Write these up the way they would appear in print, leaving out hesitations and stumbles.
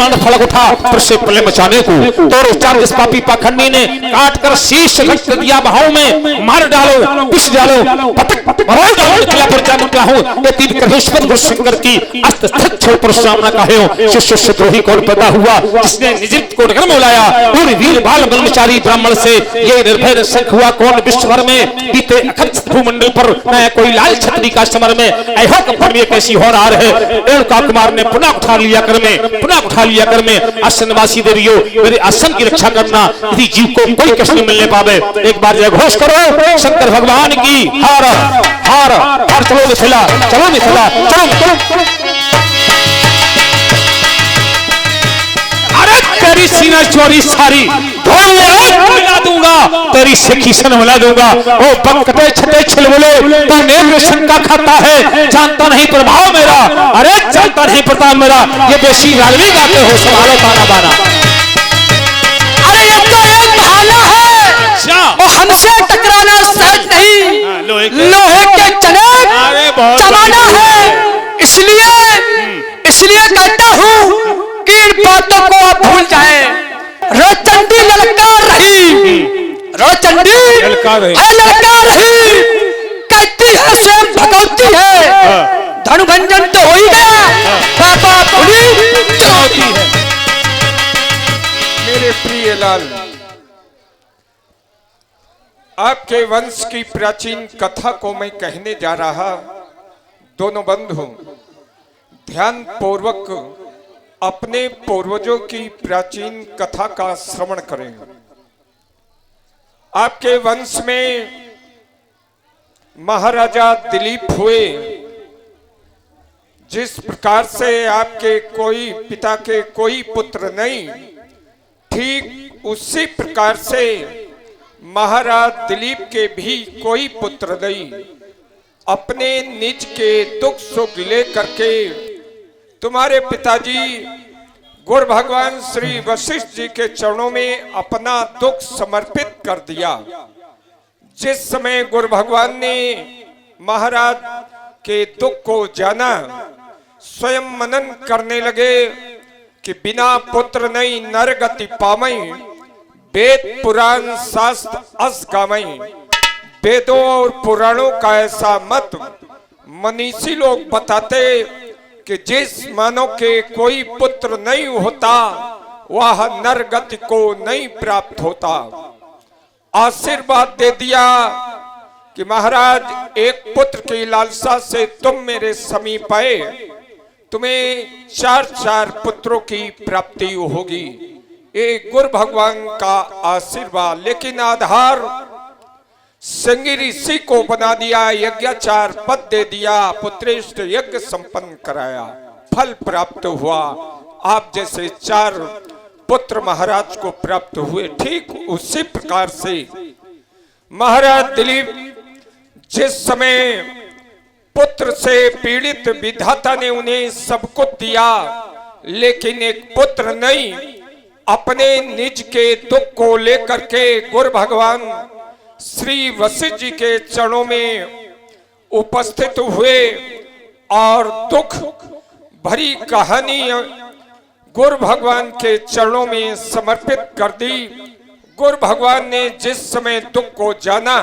समान फलक उठा फिर से प्रलय मचाने को। तो उच्चार इस पापी पाखंडी ने काट कर शीश रख दिया बहाव में, मार डालो पिस डालो पटक मरोड़ डालो निकला पर जा निकला हूँ। ये तीन करेश्वर गुरुशंकर की अस्त स्थित छोड़ पर सामना कहे हो। शिष्य द्रोही कौन पैदा हुआ जिसने निजित को डगर में बुलाया। पूरी वीर बाल ब्रह्मचारी ब्राह्मण से ये निर्भय शंख हुआ कौन विश्व भर में। बीते अखंड भूमंडल पर मैं कोई लाल छतरी का समर में ऐहो कपड़ में कैसी हो रहा है। रेणुका कुमार ने पुनः उठा लिया कर में, पुनः उठा लिया कर में। आसनवासी देवियों मेरे आसन की रक्षा करना, यदि जीव को कोई कष्ट नहीं मिलने पावे। एक बार जय घोष करो शंकर भगवान की। हार हार हार। चलो मिथिला, चलो मिथिला, चलो। अरे तेरी सीना चोरी सारी मिला दूंगा, तेरी सिखीसन मिला दूंगा। ओ बकते छटे छिलबुले तू नेत्र शंका खाता है, जानता नहीं प्रभाव मेरा। अरे जानता नहीं प्रताप मेरा। ये बेसी रागनी गाते हो, संभालो ताना बाना। अरे ये तो एक बहाना है, वो हमसे टकराना सहज नहीं। लोहे के चने चबाना है। इसलिए कहता हूँ कि इन बातों को आप भूल जाए। रोचंडी ललकार रही, रोचंडी ललकार रही, कहती है स्वयं भगवती है। धनुभंजन तो हो ही गया, पापा पूरी चुनौती है। मेरे प्रिय लाल, आपके वंश की प्राचीन कथा को मैं कहने जा रहा। दोनों बंधु ध्यान पूर्वक अपने पूर्वजों की प्राचीन कथा का श्रवण करें। आपके वंश में महाराजा दिलीप हुए। जिस प्रकार से आपके कोई पिता के कोई पुत्र नहीं, ठीक उसी प्रकार से महाराज दिलीप के भी कोई पुत्र नहीं। अपने निज के दुख सुख ले करके तुम्हारे पिताजी गुरु भगवान श्री वशिष्ठ जी के चरणों में अपना दुख समर्पित कर दिया। जिस समय गुरु भगवान ने महाराज के दुख को जाना, स्वयं मनन करने लगे कि बिना पुत्र नहीं नर गति पामई, वेद पुराण शास्त्र अस गामई। वेदों और पुराणों का ऐसा मत मनीषी लोग बताते कि जिस मानव के कोई पुत्र नहीं होता वह नर गति को नहीं प्राप्त होता। आशीर्वाद दे दिया कि महाराज एक पुत्र की लालसा से तुम मेरे समीप आए, तुम्हें 4 पुत्रों की प्राप्ति होगी। ये गुरु भगवान का आशीर्वाद। लेकिन आधार संगी ऋषि को बना दिया, यज्ञाचार पद दे दिया, पुत्रेष्ठ यज्ञ संपन्न कराया, फल प्राप्त हुआ। आप जैसे 4 पुत्र महाराज को प्राप्त हुए। ठीक उसी प्रकार से महाराज दिलीप जिस समय पुत्र से पीड़ित विधाता ने उन्हें सब कुछ दिया, लेकिन एक पुत्र नहीं, अपने निज के दुख को लेकर के गुरु भगवान श्री वशिष्ठ जी के चरणों में उपस्थित हुए और दुख भरी कहानी गुरु भगवान के चरणों में समर्पित कर दी। गुरु भगवान ने जिस समय दुख को जाना,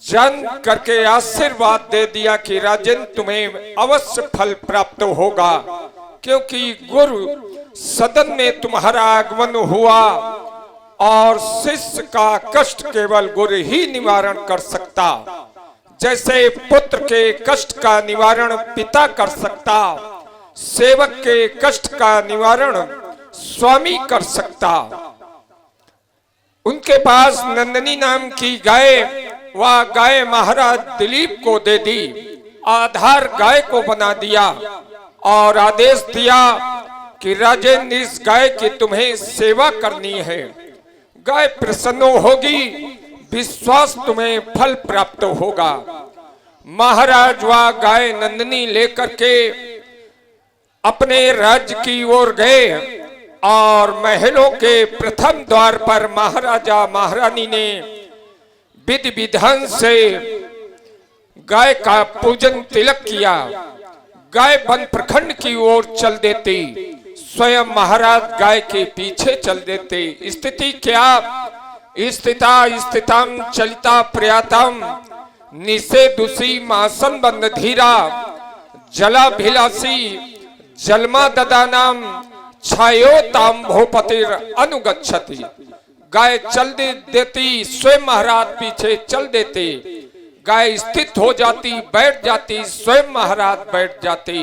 जान करके आशीर्वाद दे दिया कि राजन तुम्हें अवश्य फल प्राप्त होगा, क्योंकि गुरु सदन में तुम्हारा आगमन हुआ और शिष्य का कष्ट केवल गुरु ही निवारण कर सकता। जैसे पुत्र के कष्ट का निवारण पिता कर सकता, सेवक के कष्ट का निवारण स्वामी कर सकता। उनके पास नंदनी नाम की गाय, वह गाय महाराज दिलीप को दे दी, आधार गाय को बना दिया और आदेश दिया कि राजेंद्र इस गाय की तुम्हें सेवा करनी है। गाय प्रसन्न होगी, विश्वास तुम्हें फल प्राप्त होगा। महाराज वह गाय नंदनी लेकर के अपने राज्य की ओर गए और महलों के प्रथम द्वार पर महाराजा महारानी ने विधि विधान से गाय का पूजन तिलक किया। गाय वन प्रखंड की ओर चल देती, स्वयं महाराज गाय के पीछे चल देते। स्थिति क्या? स्थिता स्थितम चलिता प्रयातम निषेधुषी मासन बंद धीरा जलाभिलाषी जलमा ददानाम छायो ताम भूपतिर अनुगच्छति। गाय चल देती, स्वयं महाराज पीछे चल देते। गाय स्थित हो जाती, बैठ जाती, स्वयं महाराज बैठ जाते।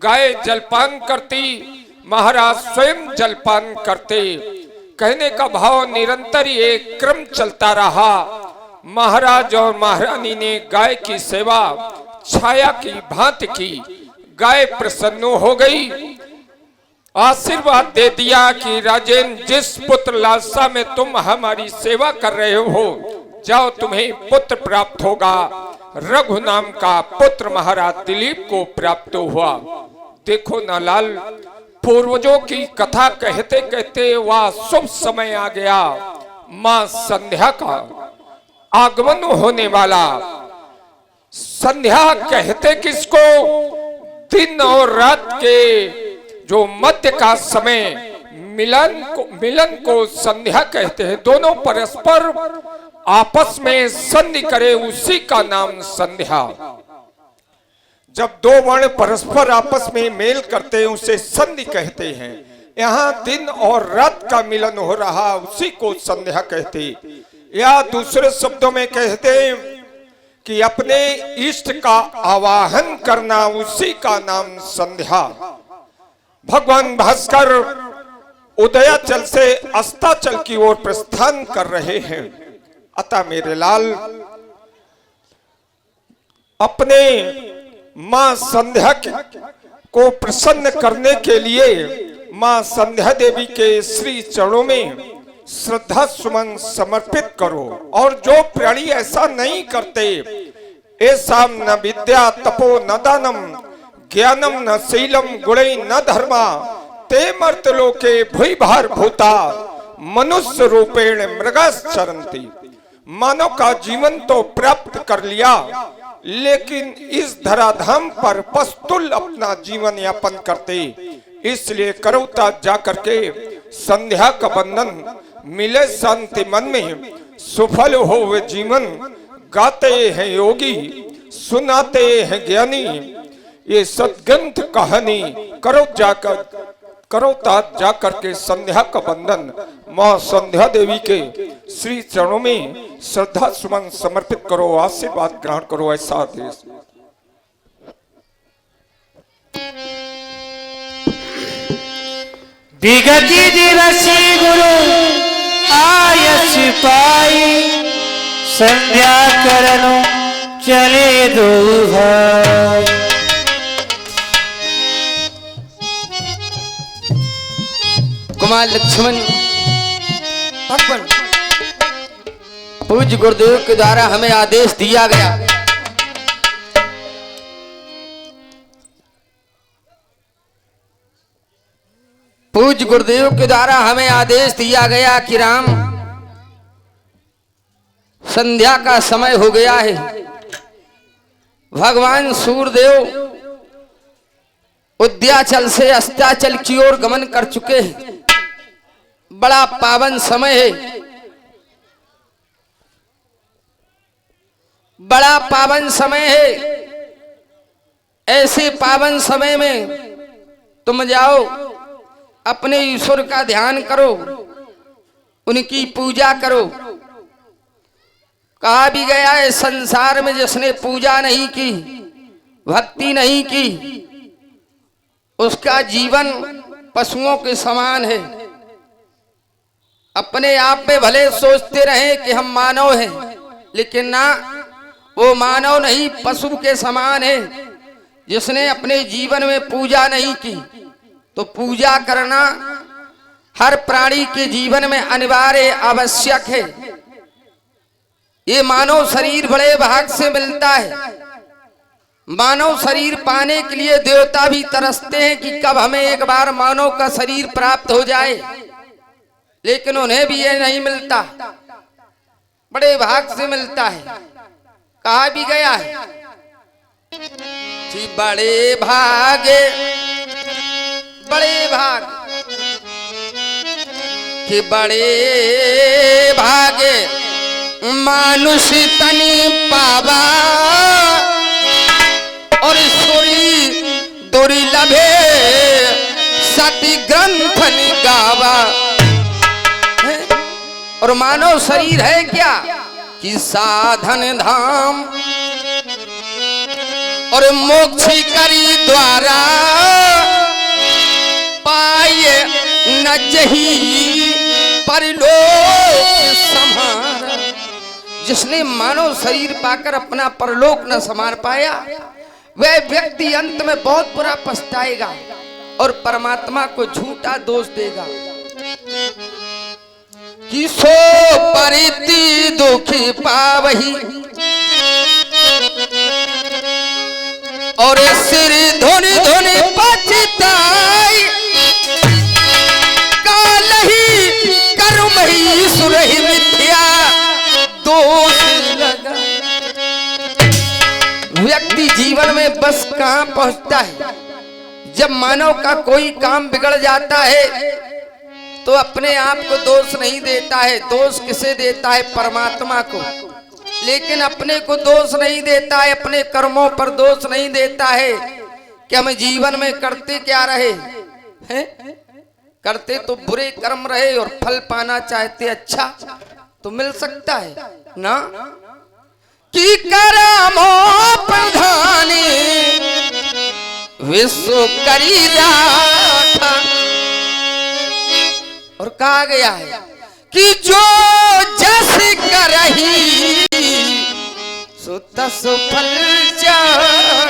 गाय जलपान करती, महाराज स्वयं जलपान करते। कहने का भाव निरंतर ये क्रम चलता रहा। महाराज और महारानी ने गाय की सेवा छाया की भांति की। गाय प्रसन्न हो गई, आशीर्वाद दे दिया कि राजेन, जिस पुत्र लालसा में तुम हमारी सेवा कर रहे हो, जाओ तुम्हें पुत्र प्राप्त होगा। रघु नाम का पुत्र महाराज दिलीप को प्राप्त हुआ। देखो ना लाल, पूर्वजों की कथा कहते कहते वह शुभ समय आ गया। मां संध्या का आगमन होने वाला। संध्या कहते किसको? दिन और रात के जो मध्य का समय, मिलन को संध्या कहते हैं। दोनों परस्पर आपस में संधि करे, उसी का नाम संध्या। जब दो वर्ण परस्पर आपस में मेल करते हैं उसे संधि कहते हैं। यहाँ दिन और रात का मिलन हो रहा, उसी को संध्या कहते। या दूसरे शब्दों में कहते कि अपने इष्ट का आवाहन करना, उसी का नाम संध्या। भगवान भास्कर उदयाचल से अस्ताचल की ओर प्रस्थान कर रहे हैं। अतः मेरे लाल, अपने मां संध्या को प्रसन्न करने के लिए मां संध्या देवी के श्री चरणों में श्रद्धा सुमन समर्पित करो। और जो प्राणी ऐसा नहीं करते, ऐसा न विद्या तपो न दानम ज्ञानम न शीलम गुणै न धर्मा ते मर्तलोके भूय भार भूता मनुष्य रूपेण मृगाश्चरन्ति। मानव का जीवन तो प्राप्त कर लिया, लेकिन इस धराधाम पर पस्तुल अपना जीवन यापन करते। इसलिए करौता जाकर के संध्या का बंधन मिले शांति मन में, सुफल हो वे जीवन। गाते हैं योगी, सुनाते हैं ज्ञानी, ये सदग्रंथ कहानी। करौता जाकर के संध्या का बंधन मां संध्या देवी के श्री चरणों में श्रद्धा सुमन समर्पित करो, आशीर्वाद ग्रहण करो। ऐसा आदेश। विगति दिवसी गुरु आयस पाई, संध्या करनो चले दो भाई। कुमार लक्ष्मण भगवान पूज्य गुरुदेव के द्वारा हमें आदेश दिया गया, पूज्य गुरुदेव के द्वारा हमें आदेश दिया गया कि राम, संध्या का समय हो गया है। भगवान सूर्यदेव उद्याचल से अस्ताचल की ओर गमन कर चुके हैं। बड़ा पावन समय है, बड़ा पावन समय है। ऐसे पावन समय में तुम जाओ, अपने ईश्वर का ध्यान करो, उनकी पूजा करो। कहा भी गया है, संसार में जिसने पूजा नहीं की, भक्ति नहीं की, उसका जीवन पशुओं के समान है। अपने आप में भले सोचते रहे कि हम मानव हैं, लेकिन ना, वो मानव नहीं, पशु के समान है। जिसने अपने जीवन में पूजा नहीं की, तो पूजा करना हर प्राणी के जीवन में अनिवार्य आवश्यक है। ये मानव शरीर बड़े भाग से मिलता है। मानव शरीर पाने के लिए देवता भी तरसते हैं कि कब हमें एक बार मानव का शरीर प्राप्त हो जाए, लेकिन उन्हें भी ये नहीं मिलता, बड़े भाग से मिलता है। कहा भी गया है कि बड़े भागे बड़े भाग कि बड़े भागे मानुष तनी पावा और सुरी दुर्लभे सती ग्रंथ गावा। और मानव शरीर है क्या कि साधन धाम और मोक्ष करी द्वारा पाए न जही परलोक समारा। जिसने मानव शरीर पाकर अपना परलोक न संभाल पाया वह व्यक्ति अंत में बहुत बुरा पछताएगा और परमात्मा को झूठा दोष देगा कि सो परिति दुखी पावही और सिर धुनि धुनि पछताई कालही कर्मही सुरहि मिथ्या दोष लगा। व्यक्ति जीवन में बस कहां पहुंचता है जब मानव का कोई काम बिगड़ जाता है तो अपने आप को दोष नहीं देता है, दोष किसे देता है? परमात्मा को। लेकिन अपने को दोष नहीं देता है, अपने कर्मों पर दोष नहीं देता है कि हम जीवन में करते क्या रहे हैं? करते तो बुरे कर्म रहे और फल पाना चाहते अच्छा तो मिल सकता है ना कि कर्मो प्रधानी विश्व करी राखा। और कहा गया है कि जो जस करही सो तस फल चाखा।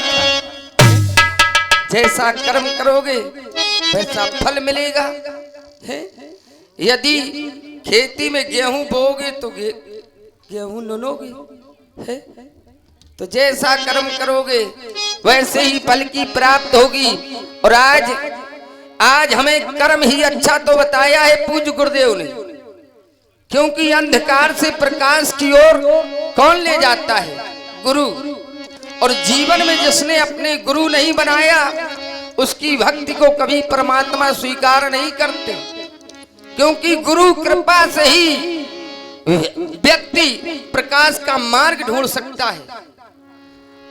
जैसा कर्म करोगे वैसा फल मिलेगा। है? यदि खेती में गेहूं बोओगे तो गेहूं नोनोगे। है? तो जैसा कर्म करोगे वैसे ही फल की प्राप्त होगी। और आज हमें कर्म ही अच्छा तो बताया है पूज्य गुरुदेव ने, क्योंकि अंधकार से प्रकाश की ओर कौन ले जाता है? गुरु। और जीवन में जिसने अपने गुरु नहीं बनाया उसकी भक्ति को कभी परमात्मा स्वीकार नहीं करते, क्योंकि गुरु कृपा से ही व्यक्ति प्रकाश का मार्ग ढूंढ सकता है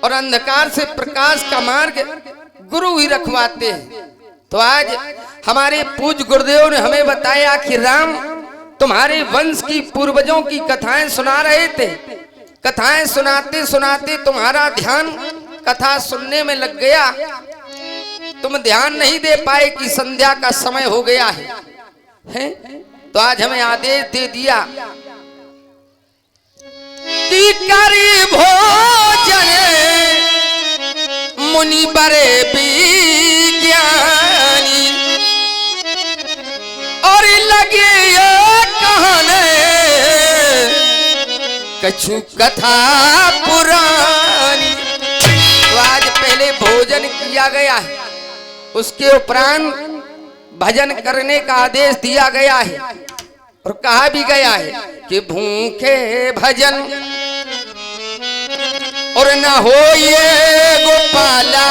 और अंधकार से प्रकाश का मार्ग गुरु ही रखवाते हैं। तो आज हमारे पूज्य गुरुदेव ने हमें बताया कि राम तुम्हारे वंश की पूर्वजों की कथाएं सुना रहे थे। कथाएं सुनाते सुनाते तुम्हारा ध्यान कथा सुनने में लग गया, तुम ध्यान नहीं दे पाए कि संध्या का समय हो गया है? तो आज हमें आदेश दे दिया कि करी भोजन मुनि बड़े विज्ञानी और लगे कहने कछु कथा पुरानी। तो आज पहले भोजन किया गया है, उसके उपरांत भजन करने का आदेश दिया गया है और कहा भी गया है कि भूखे भजन और न हो ये गोपाला।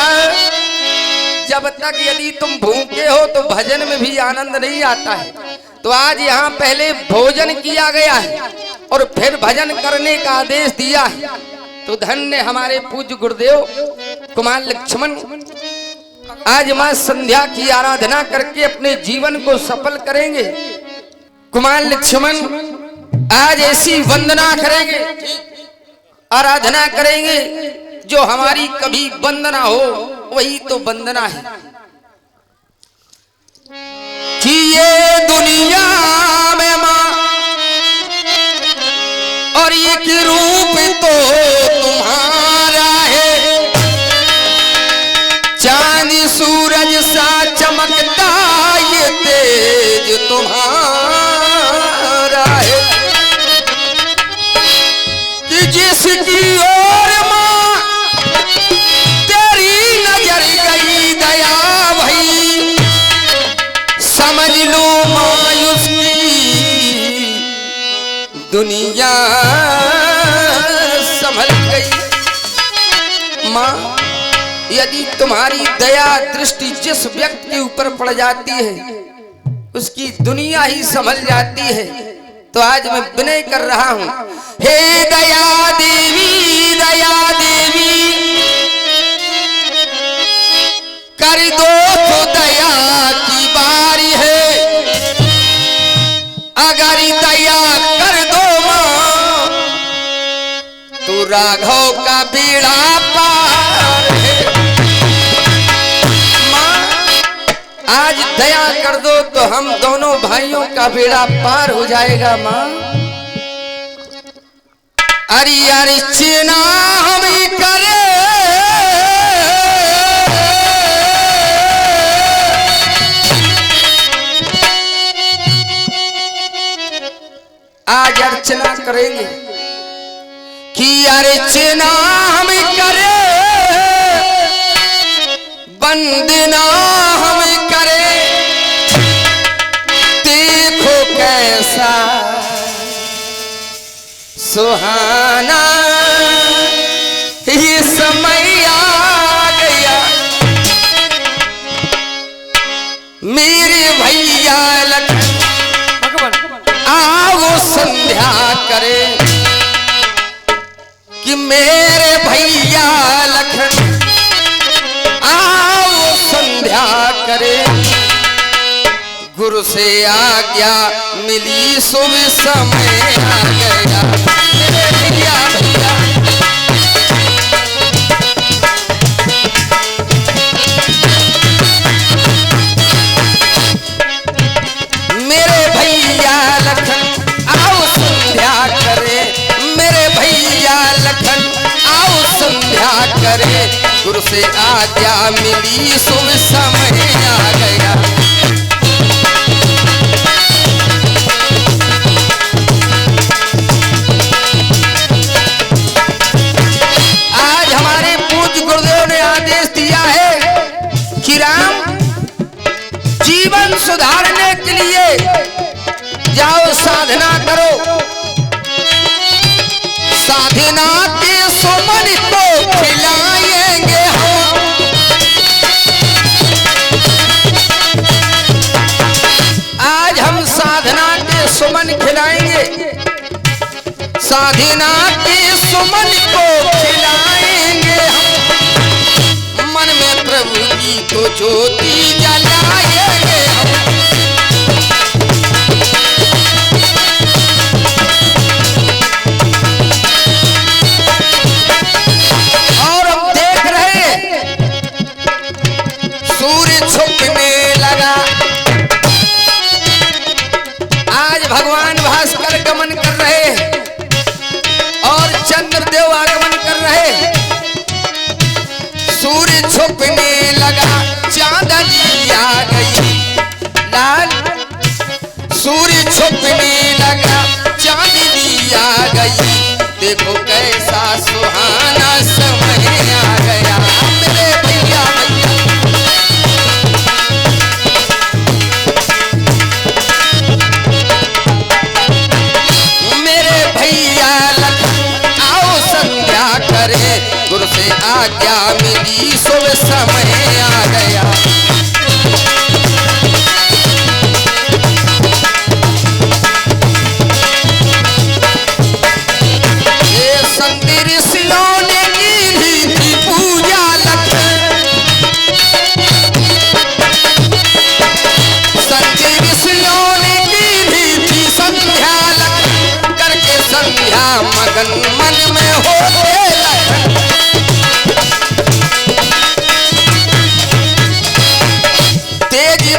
जब तक यदि तुम भूखे हो तो भजन में भी आनंद नहीं आता है। तो आज यहाँ पहले भोजन किया गया है और फिर भजन करने का आदेश दिया है। तो धन्य हमारे पूज्य गुरुदेव कुमार लक्ष्मण आज मां संध्या की आराधना करके अपने जीवन को सफल करेंगे। कुमार लक्ष्मण आज ऐसी वंदना करेंगे, आराधना करेंगे जो हमारी कभी वंदना हो, वही तो वंदना है कि ये दुनिया में मां और एक रूप तो तुम्हारा है, चांद सूरज सा चमकता ये तेज तुम्हारा है कि जिसकी ओर मां तेरी नजर गई दया भई, समझ लो मायूस की दुनिया संभल गई। मां यदि तुम्हारी दया दृष्टि जिस व्यक्ति के ऊपर पड़ जाती है उसकी दुनिया ही संभल जाती है। तो आज मैं विनय कर रहा हूं, हे दया देवी कर दो तो दया की बारी है, अगर दया कर दो मां तो राघव का बेड़ा पार है। आज दया कर दो तो हम दोनों भाइयों का बेड़ा पार हो जाएगा मां। अरे अर्चना हम करे आज अर्चना करेंगे कि अर्चना हम करे वंदना हम करे, देखो कैसा सुहाना ये समय आ गया। मेरे भैया लखन आओ संध्या करे कि मेरे भैया लखन संध्या करे। गुरु से आज्ञा मिली शुभ समय आ गया। मेरे भैया मेरे भैया लखन आओ संध्या करे, मेरे भैया लखन आओ संध्या करे। गुरु से आज्ञा मिली शुभ समय आ गया। आज हमारे पूज्य गुरुदेव ने आदेश दिया है कि राम जीवन सुधारने के लिए जाओ साधना करो। साधना के सुमन को खिलाएंगे हम, आज हम साधना के सुमन खिलाएंगे। साधना के सुमन को खिलाएंगे हम, मन में प्रभु की तो ज्योति जलाएंगे हम। छुपने लगा, आज भगवान भास्कर गमन कर रहे हैं और चंद्रदेव आगमन कर रहे हैं। सूर्य छुपने लगा, चांदनी आ गई लाल। सूर्य छुपने लगा, चांदनी आ गई, देखो कैसा सुहाना समय आ गया। मेरे भैया गुरु से आज्ञा मिली शुभ समय आ गया। ये संत ऋषियों ने की थी पूजा लखन, संत ऋषियों ने की थी संध्या लखन, करके संध्या मगन मन में होते लखन।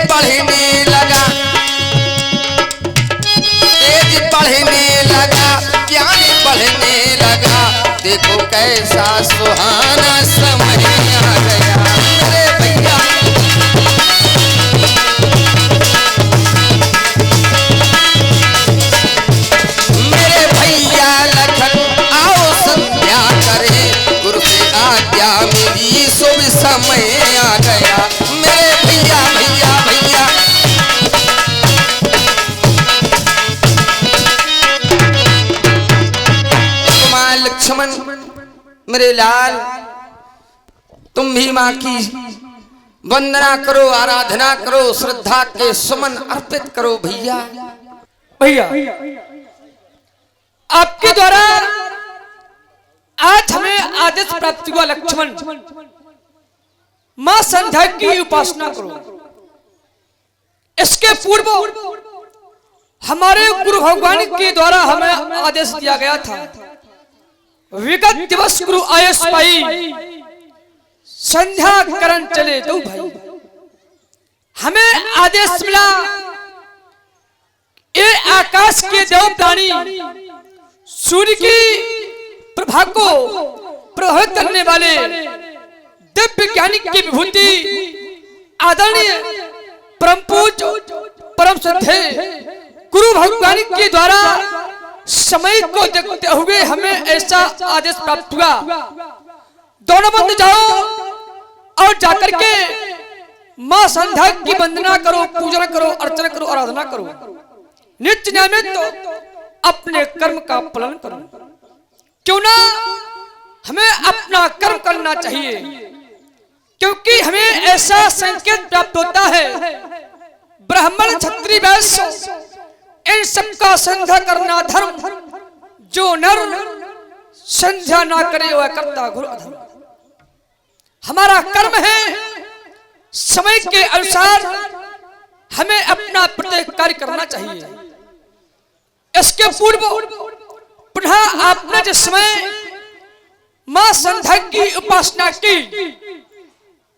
बढ़ने लगा, तेज बढ़ने लगा, ज्ञान बढ़ने लगा, देखो कैसा सुहाना समय आ गया। मेरे भैया मेरे भैया लखन आओ संध्या करे, गुरु से आज्ञा मिली शुभ समय आ गया। मेरे भैया भैया भैया कुमार लक्ष्मण मेरे लाल, तुम भी माँ की वंदना करो, आराधना करो, श्रद्धा के सुमन अर्पित करो भैया। भैया आपके द्वारा आज हमें आदेश प्राप्त हुआ लक्ष्मण मां संध्या की उपासना करो। इसके पूर्व हमारे गुरु भगवान के द्वारा हमें आदेश दिया गया था, विगत दिवस गुरु आयस पाई संध्या करण चले दो भाई। हमें आदेश मिला ये आकाश के देव प्राणी सूर्य की प्रभा को प्रभावित करने वाले दिव्य ज्ञानी की विभूति आदरणीय परम पूज्य परम श्रद्धेय गुरु भगवान के द्वारा समय को देखते हुए हमें ऐसा आदेश प्राप्त हुआ, दोनों बंद जाओ और जाकर के मां संध्या की वंदना करो, पूजन करो, अर्चना करो, आराधना करो, नित्य नियमित अपने कर्म का पालन करो। क्यों ना हमें अपना कर्म करना चाहिए, क्योंकि हमें ऐसा संकेत प्राप्त होता है ब्राह्मण क्षत्रिय वैश्य इन सबका संध्या करना धर्म, जो नर संध्या ना करे वह करता घोर अधर्म। हमारा कर्म है समय के अनुसार हमें अपना प्रत्येक कार्य करना चाहिए। इसके पूर्व पुनः आपने जिस समय मां संध्या की उपासना की,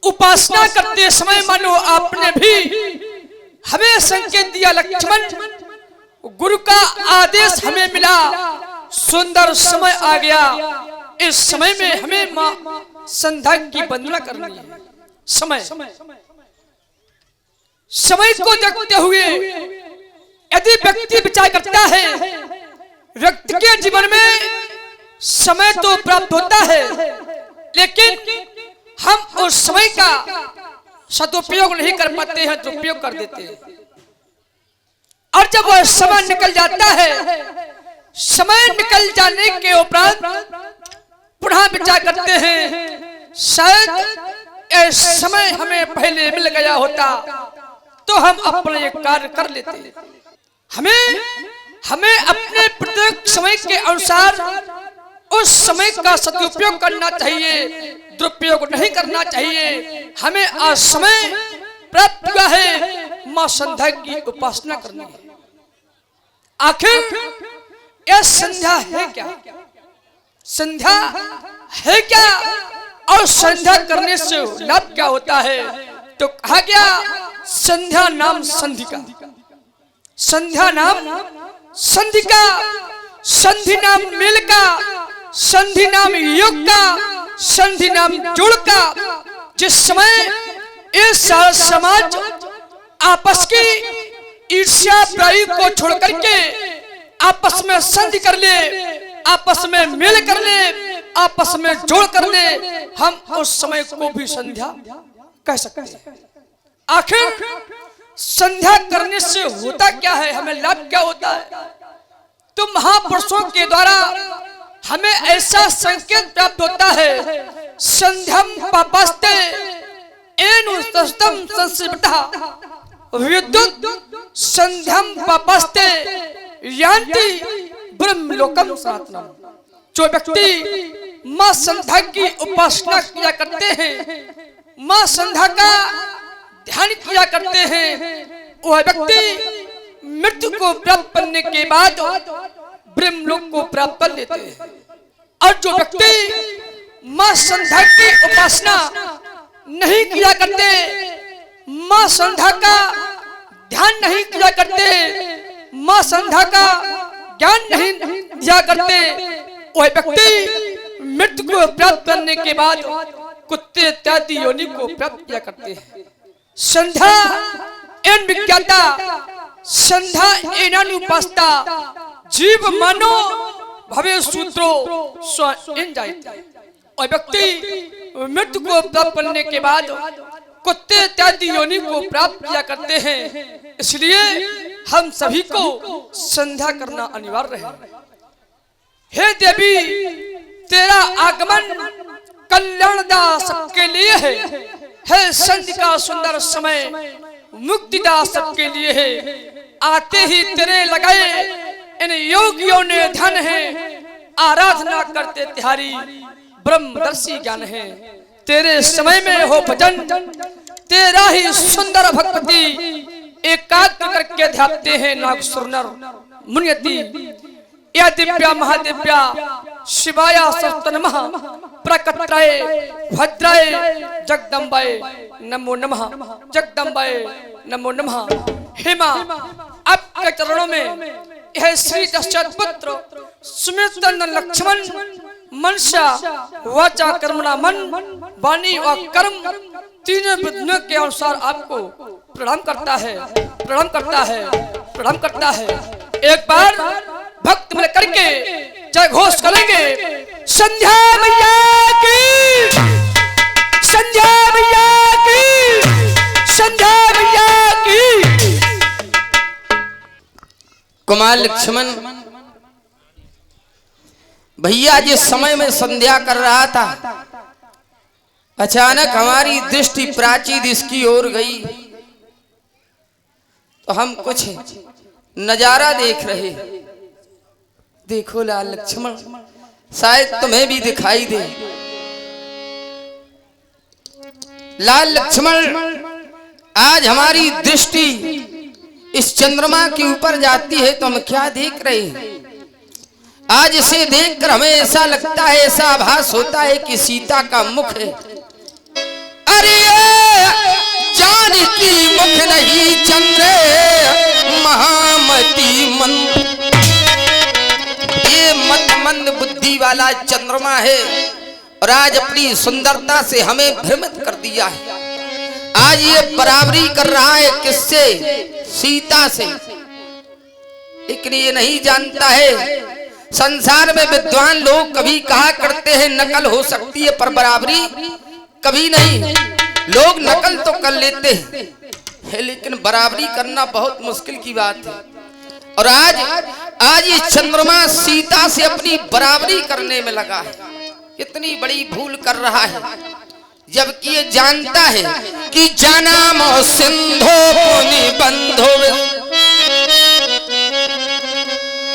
उपासना करते समय मानो आपने भी हमें संकेत दिया लक्ष्मण, गुरु का आदेश हमें मिला, सुंदर समय आ गया, इस समय में हमें मां संध्या की वंदना करनी है। समय को देखते हुए यदि व्यक्ति विचार करता है, व्यक्ति के जीवन में समय तो प्राप्त होता है, लेकिन हम उस समय का सदुपयोग नहीं कर पाते हैं, दुरुपयोग कर देते हैं। और जब वह समय निकल जाता है, समय निकल जाने के उपरांत पुनः विचार करते हैं, शायद यह समय हमें पहले मिल गया होता तो हम अपना ये कार्य कर लेते। हमें अपने प्रत्येक समय के अनुसार उस समय का सदुपयोग करना चाहिए, दुरुपयोग नहीं करना चाहिए। हमें आज समय प्राप्त हुआ है, मां संध्या की उपासना करनी है। आखिर यह संध्या है क्या? संध्या है क्या और संध्या करने से लाभ क्या होता है? तो कहा गया संध्या नाम संधि का, संध्या नाम संधि का, संधि नाम मेल का, संधि नाम योग का, संधि नाम जोड़ का। जिस समय ये सारा समाज आपस की ईर्ष्या प्रायु को छोड़ करके आपस में संधि कर ले, आपस में मेल कर ले, आपस में जोड़ कर ले, हम उस समय को भी संध्या कह सकते हैं। आखिर संध्या करने से होता क्या है, हमें लाभ क्या होता है? तो महापुरुषों के द्वारा हमें ऐसा संकेत प्राप्त होता है, संध्यम पापस्ते एनुस्तम संसिता विद्युत संध्यम पापस्ते यान्ति ब्रह्मलोकम सनातनम। जो व्यक्ति मां संध्या की उपासना किया करते हैं, मां संध्या का ध्यान किया करते हैं, वह व्यक्ति मृत्यु को प्राप्त करने के बाद ब्रह्मलोक को प्राप्त कर लेते हैं। और जो व्यक्ति मां संध्या की उपासना नहीं किया करते, मां संध्या का ध्यान नहीं किया करते, मां संध्या का ज्ञान नहीं दिया करते, वह व्यक्ति मृत्यु को प्राप्त करने के बाद कुत्ते इत्यादि योनि को प्राप्त किया करते हैं। संध्या एन विज्ञाता, संध्या एनानुपास्ता, जीव मानो भवे सूत्रो स्वयं जायते। और व्यक्ति मृत्यु को प्राप्त करने के बाद कुत्ते इत्यादि योनि को प्राप्त किया करते हैं। इसलिए हम सभी को संध्या करना अनिवार्य है। हे देवी तेरा आगमन कल्याणदा सबके लिए है संधि का सुंदर समय मुक्तिदा सबके लिए है। आते ही तेरे लगाए इन योगियों ने धन है, आराधना करते तिहारी ब्रह्मदर्शी ज्ञान है। तेरे समय में हो भजन, तेरा ही सुंदर भक्ति एकाग्र करके ध्याते हैं नागसुर नर मुनियति। या दिव्या महादिव्या शिवाया सरस्वती नमः प्रकटाय भद्राय जगदम्बाय नमो नमः, जगदम्बाय नमो नमः। हे मां, आपके चरणों में यह श्री दशरथ पुत्र सुमित लक्ष्मण मनसा वाचा कर्मणा मन वाणी और कर्म तीनों विधियों के अनुसार आपको प्रणाम करता है, प्रणाम करता है, प्रणाम करता है। एक बार भक्त मिल करके जय घोष करेंगे, संध्या मैया की, संध्या मैया की, संध्या मैया की। कुमार लक्ष्मण भैया जिस समय में संध्या कर रहा था, अचानक हमारी दृष्टि प्राची दिश की ओर गई तो हम कुछ नजारा देख रहे। देखो लाल लक्ष्मण, शायद तुम्हें भी दिखाई दे। लाल लक्ष्मण, आज हमारी दृष्टि इस चंद्रमा के ऊपर जाती है तो हम क्या देख रहे हैं? आज इसे देखकर हमें ऐसा लगता है, ऐसा आभास होता है कि सीता का मुख है। अरे जानकी मुख नहीं चंद्र महामती मन, ये मंद बुद्धि वाला चंद्रमा है और आज अपनी सुंदरता से हमें भ्रमित कर दिया है। आज ये बराबरी कर रहा है किससे? सीता से। लेकिन ये नहीं जानता है, संसार में विद्वान लोग कभी कहा करते हैं नकल हो सकती है पर बराबरी कभी नहीं। लोग नकल तो कर लेते हैं लेकिन बराबरी करना बहुत मुश्किल की बात है। और आज ये चंद्रमा सीता से अपनी बराबरी करने में लगा है। कितनी बड़ी भूल कर रहा है, जबकि ये जानता है कि जन्म सिंधु पुनि बंधु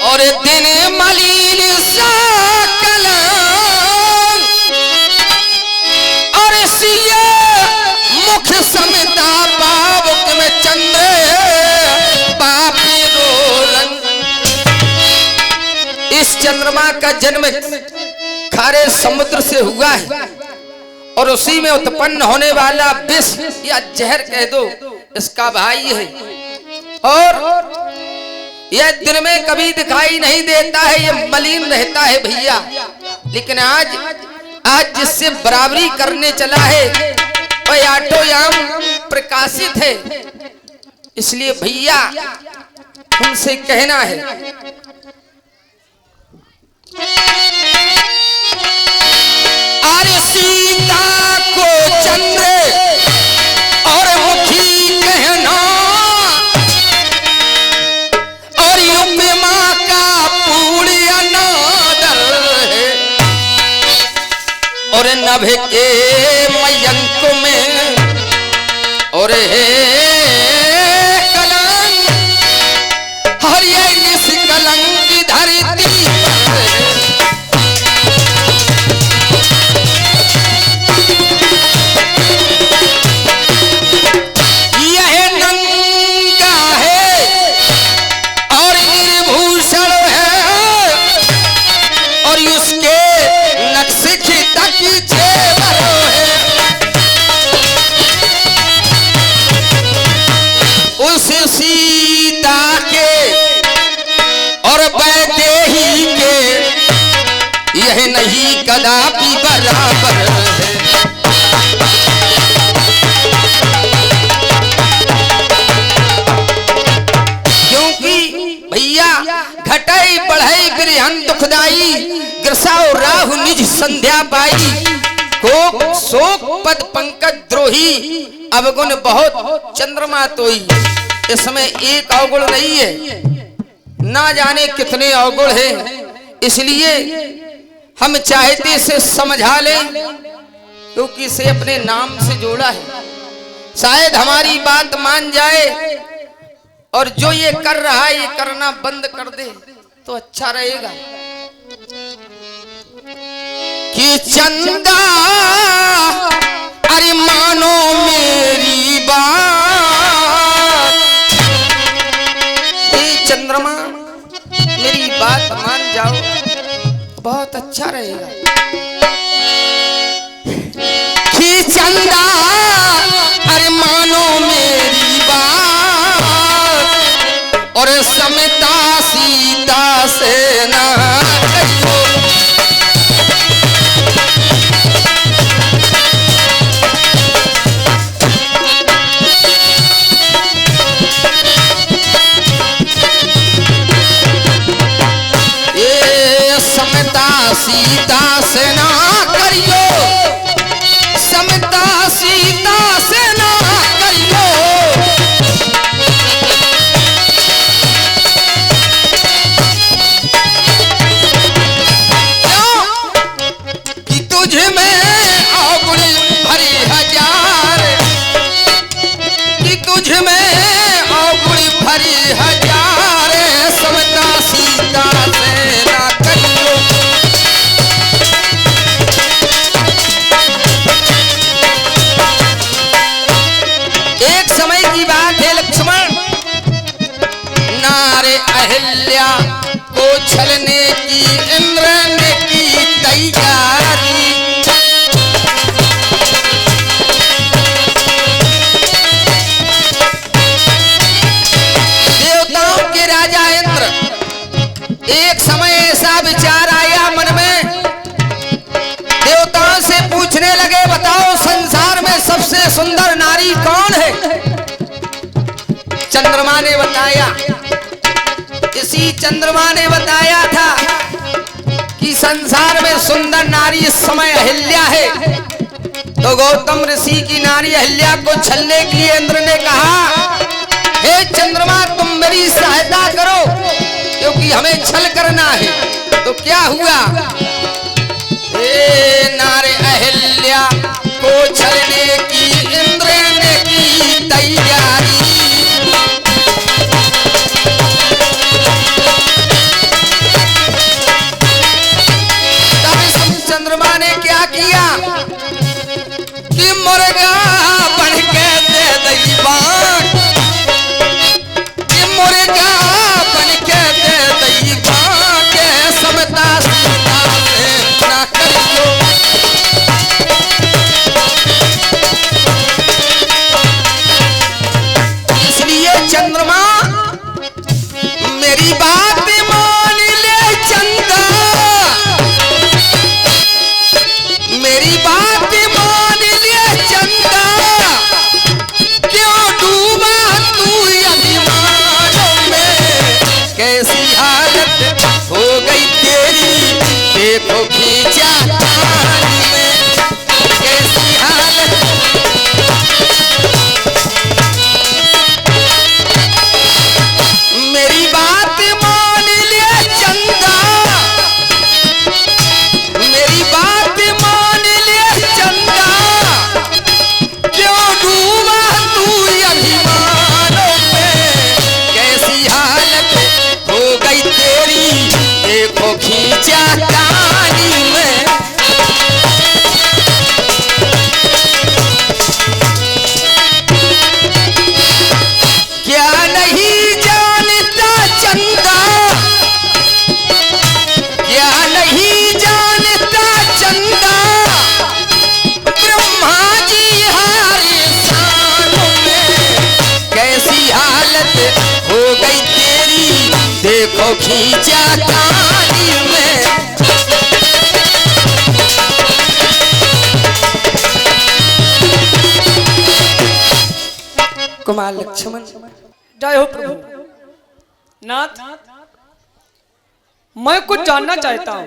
और दिन मलिन सकल और सिया मुख समिता पावक में चंद्र पापी रोलन। इस चंद्रमा का जन्म खारे समुद्र से हुआ है और उसी में उत्पन्न होने वाला विष या जहर कह दो इसका भाई है। और यह दिन में कभी दिखाई नहीं देता है, ये मलिन रहता है भैया। लेकिन आज जिससे बराबरी करने चला है वह आटोयाम प्रकाशित है। इसलिए भैया तुमसे कहना है, अरे सीता को चंद्र और मुखी कहना और उपमा का पूरी अनादर है और नभ के मयंक में और हे कलंक हर ये निष्कलंक की धरती सीता के और वैदेही के यह नहीं कदापि बराबर है। क्योंकि भैया घटाई बढ़ाई गृहन दुखदाई ग्रसाओ राहु निज संध्या पाई को शोक पद पंकज द्रोही अवगुण बहुत चंद्रमा तोई। इसमें एक अवगुण नहीं है, ना जाने कितने अवगुण हैं। इसलिए हम चाहते से समझा लें, क्योंकि इसे अपने नाम से जोड़ा है। शायद हमारी बात मान जाए और जो ये कर रहा है ये करना बंद कर दे तो अच्छा रहेगा। कि चंदा अरे मानो मेरी बात, ये चंद्रमा मेरी बात मान जाओ बहुत अच्छा रहेगा। कि चंदा अरे मानो मेरी बात और समता सीता से ना कहियो। ये समता सीता से ना करियो, समता सीता से ना करियो। कि तुझ में अवगुण भरी हजार, कि तुझ में अवगुण भरी हजार, समता सीता से ना करियो। एक समय की बात है लक्ष्मण, नारे अहिल्या को छलने की इंद्र ने की तैयारी। देवताओं के राजा इंद्र, एक समय ऐसा विचार आया मन में, देवताओं से पूछने लगे बताओ संसार में सबसे सुंदर नारी कौन है। चंद्रमा ने बताया, इसी चंद्रमा ने बताया था कि संसार में सुंदर नारी इस समय अहिल्या है। तो गौतम ऋषि की नारी अहिल्या को छलने के लिए इंद्र ने कहा, हे चंद्रमा तुम मेरी सहायता करो क्योंकि हमें छल करना है। तो क्या हुआ, हे नारे अहिल्या को छलने की इंद्र ने की तैयारी। चंद्रमा ने क्या किया कि मुर्गा बन के दे दई बाण, कि मुर्गा बन के दे दई बाण, के समता सीता से ना करियो। इसलिए चंद्रमा मेरी बात मान ले चंदा, मेरी बात मान ले चंदा, क्यों डूबा तू अभिमानों में। कैसी हालत हो गई तेरी देखो खींचा पानी में, कैसी हालत। मेरी बात मान ले चंदा, मेरी बात मान ले चंदा, क्यों डूबा तू अभिमानों में। कैसी हालत हो गई तेरी देखो खींचा पानी में। क्या नहीं जानता चंदा, क्या नहीं जानता चंदा, ब्रह्मा जी हारे शानों में। कैसी हालत हो गई तेरी देखो खींचा तानी में। कुमार लक्ष्मण जय हो प्रभु। नाथ मैं कुछ जानना चाहता हूँ,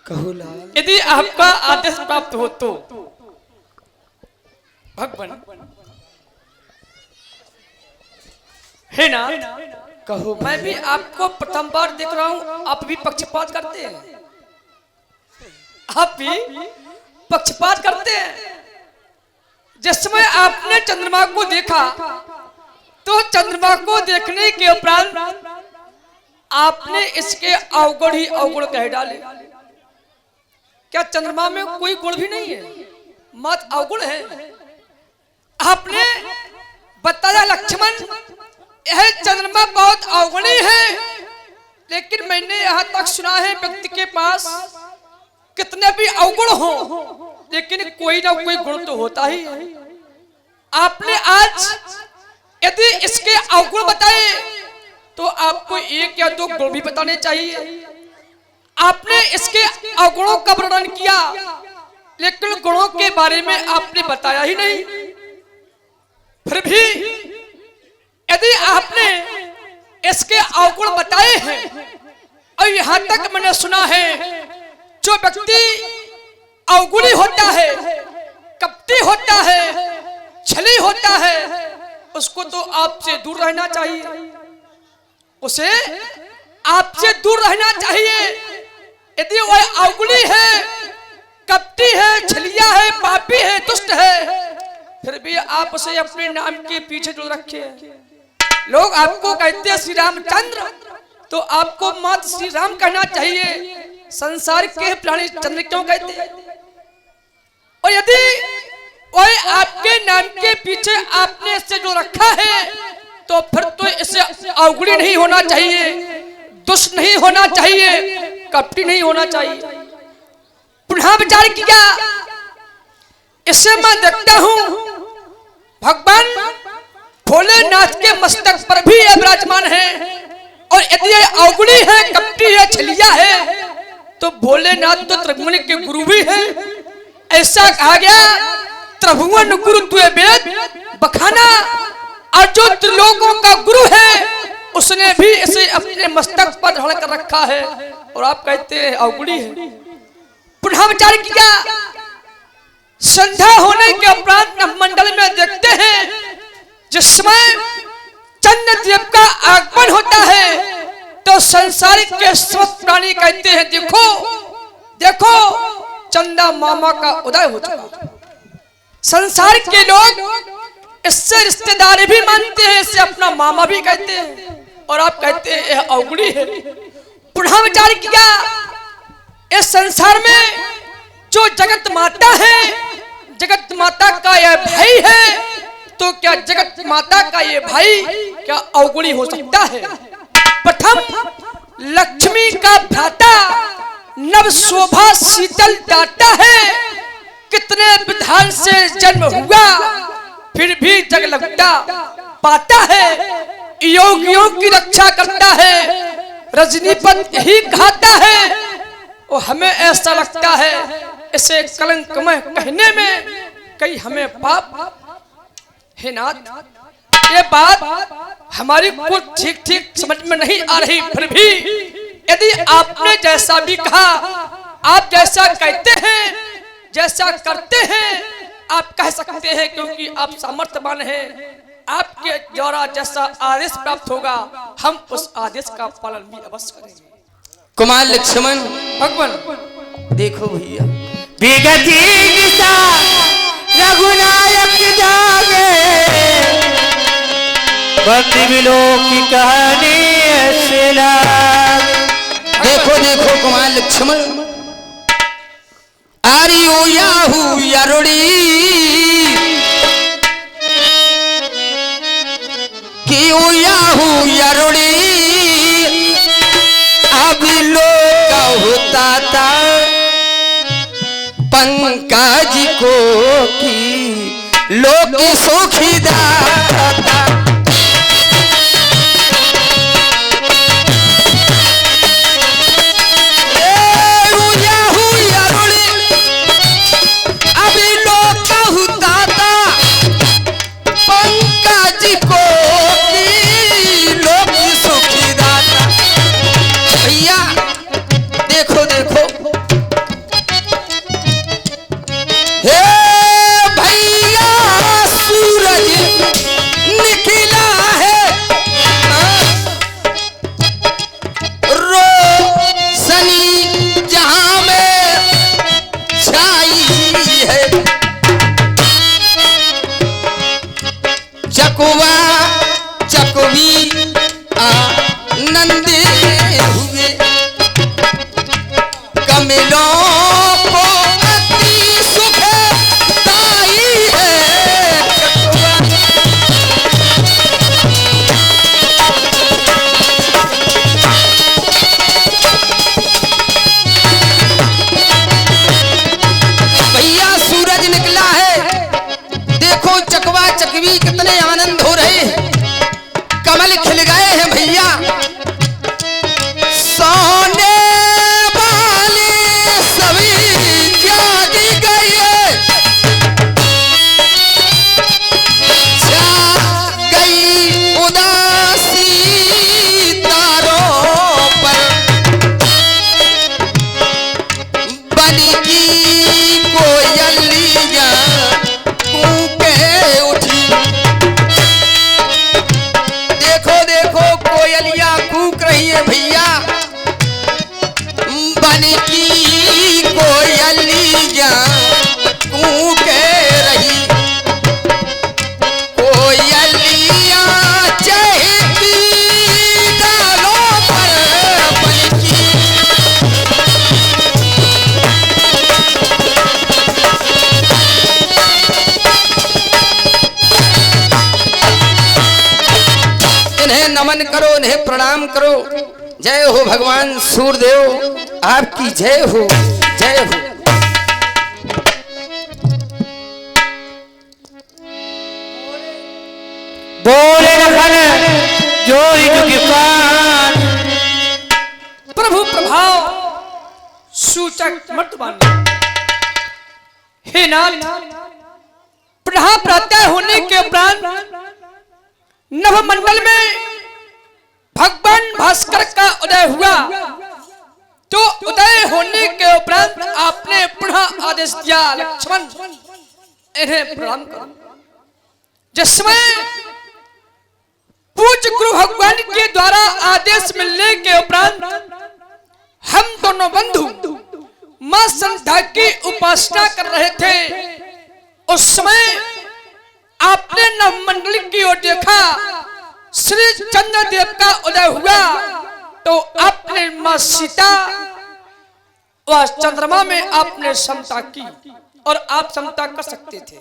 कहो लाल। यदि आपका आदेश प्राप्त हो तो। भगवान है ना, कहो मैं भी आपको प्रथम बार देख रहा हूँ, आप भी पक्षपात करते हैं। आप भी पक्षपात करते हैं। जिस समय आपने चंद्रमा को देखा तो चंद्रमा को देखने के उपरांत आपने इसके अवगुण ही अवगुण कह डाले। क्या चंद्रमा में कोई गुण भी नहीं है, मत अवगुण है। आपने बताया लक्ष्मण यह चंद्रमा बहुत अवगुणी है, लेकिन मैंने यहां तक सुना है व्यक्ति के पास कितने भी अवगुण हो लेकिन कोई ना कोई गुण तो होता ही है। आपने आज यदि इसके अवगुण बताए तो आपको एक या दो गुण भी बताने चाहिए। आपने इसके अवगुणों का वर्णन किया लेकिन गुणों के बारे में आपने बताया ही नहीं। फिर भी यदि आपने इसके अवगुण बताए हैं और यहां तक मैंने सुना है जो व्यक्ति अवगुणी होता है, कपटी होता है, छली होता है, उसको तो आपसे दूर रहना चाहिए, उसे आपसे दूर रहना चाहिए। यदि वह अवगुणी है, कपटी है, छलिया है, पापी है, दुष्ट है, फिर भी आप उसे अपने नाम के पीछे जो रखे। लोग आपको कहते हैं श्री रामचंद्र, तो आपको मात्र श्री राम कहना चाहिए। संसार के प्राणी चंद्र क्यों कहते हैं? और यदि वह आपके नाम के पीछे आपने इससे जो रखा है तो फिर तो इसे अवगुणी नहीं होना चाहिए, दुष्ट नहीं होना चाहिए, कपटी नहीं होना चाहिए। पुनः विचार किया, इससे मैं देखता हूं भगवान भोलेनाथ के मस्तक पर भी विराजमान है, और यदि अवगुणी है, कपटी है, छलिया है, तो भोलेनाथ तो त्रिभुवन के गुरु भी है। ऐसा कहा गया त्रिभुवन गुरु तुए वेद बखाना, और जो त्रिलोकों का गुरु है उसने भी इसे अपने मस्तक पर ढाल कर रखा है, और आप कहते हैं अवगुणी है। पुनः विचार किया, संध्या होने के उपरांत मंडल में देखते हैं जिसमें चंद्र देव का आगमन होता है तो संसार के सब प्राणी कहते हैं देखो देखो चंदा मामा का उदय हो चुका। संसार के लोग इससे रिश्तेदारी भी मानते हैं, इसे अपना मामा भी कहते हैं, और आप कहते हैं यह अवगुणी है। पुनः विचार किया, इस संसार में जो जगत माता है, जगत माता का यह भाई है, तो क्या जगत माता का ये भाई क्या अवगुणी हो सकता है? प्रथम लक्ष्मी का भ्राता नव शोभा शीतल दाता है, कितने विधान से जन्म हुआ फिर भी जग लगता पाता है, योगियों की रक्षा करता है, रजनीपत ही कहता है। और हमें ऐसा लगता है इसे कलंकमय कहने में कहीं हमें पाप है नाथ। ये बात हमारी को ठीक ठीक समझ में नहीं आ रही, फिर भी यदि आपने जैसा भी कहा, आप जैसा कहते हैं, जैसा करते हैं, आप कह सकते हैं क्योंकि आप सामर्थ्यवान हैं। आपके द्वारा जैसा आदेश प्राप्त होगा हम उस आदेश का पालन भी अवश्य करेंगे। कुमार लक्ष्मण भगवान देखो भैया, विगति दिशा रघुनायक जागे, बंदी बिलों की कहानी ऐसे लागे। देखो देखो कुमार लक्ष्मण, आरियो याहू यारोड़ी कियो याहू यारोड़ी, अभी लोग का होता था पंकज को की लोग सुखी दाता। मिलों को अति सुखदाई है चकवा। भैया सूरज निकला है, देखो चकवा चकवी कितने आनंद हो रहे हैं, कमल खिल गए हैं भैया। सोने वाले सभी जागी गए, छा गई उदासी तारों पर, बन की कोयलियां कूके उठी। देखो देखो कोयलियां कूक रही है भैया, बन की कोयलियां कूके रही। कोयलियां चहकी डालों पर, बन की इन्हें नमन करो, इन्हें प्रणाम करो। जय हो भगवान सूर्यदेव, आपकी जय हो, जय हो। बोले लखन जोई जुगी पान। प्रभु प्रभाव सूचक मर्तमान। हे नाथ, पुनः प्रातः होने के उपरांत नवमंडल में भगवान भास्कर का उदय हुआ, तो उदय होने के उपरांत आपने पुनः आदेश दिया, लक्ष्मण इन्हें प्रणाम करो। जिसमें पूज्य गुरु भगवान के द्वारा आदेश मिलने के उपरांत हम दोनों बंधु मां संध्या की उपासना कर रहे थे, उस समय आपने नवमंडल की ओर देखा, श्री चंद्रदेव का उदय हुआ, तो आपने मां सीता व चंद्रमा में आपने समता की, और आप समता कर सकते थे।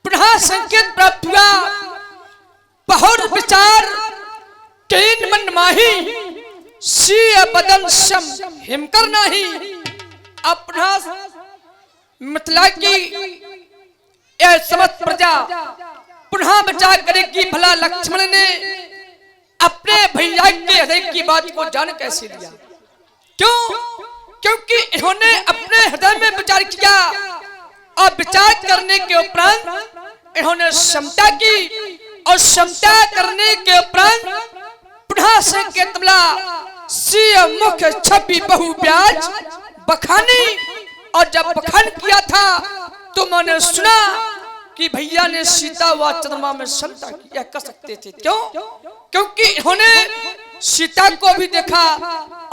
पुनः संकेत प्राप्त हुआ, बहुत विचार तीन मन माही, सीय बदन सम हिमकर नाही। अपना मिथिला की यह समस्त प्रजा पुनः बचा करेगी। भला लक्ष्मण ने अपने भैया के हृदय की बात को जान कैसे लिया? क्यों? क्योंकि इन्होंने अपने हृदय में विचार किया, और विचार करने के उपरांत इन्होंने समता की, और समता करने के उपरांत पुनः संकेत मिला, सिय मुख छवि बहु ब्याज बखानी। और जब बखान किया था तो मैंने सुना कि भैया ने सीता व चंद्रमा में समता की। यह कर सकते थे, क्यों? क्योंकि इन्होंने सीता को भी देखा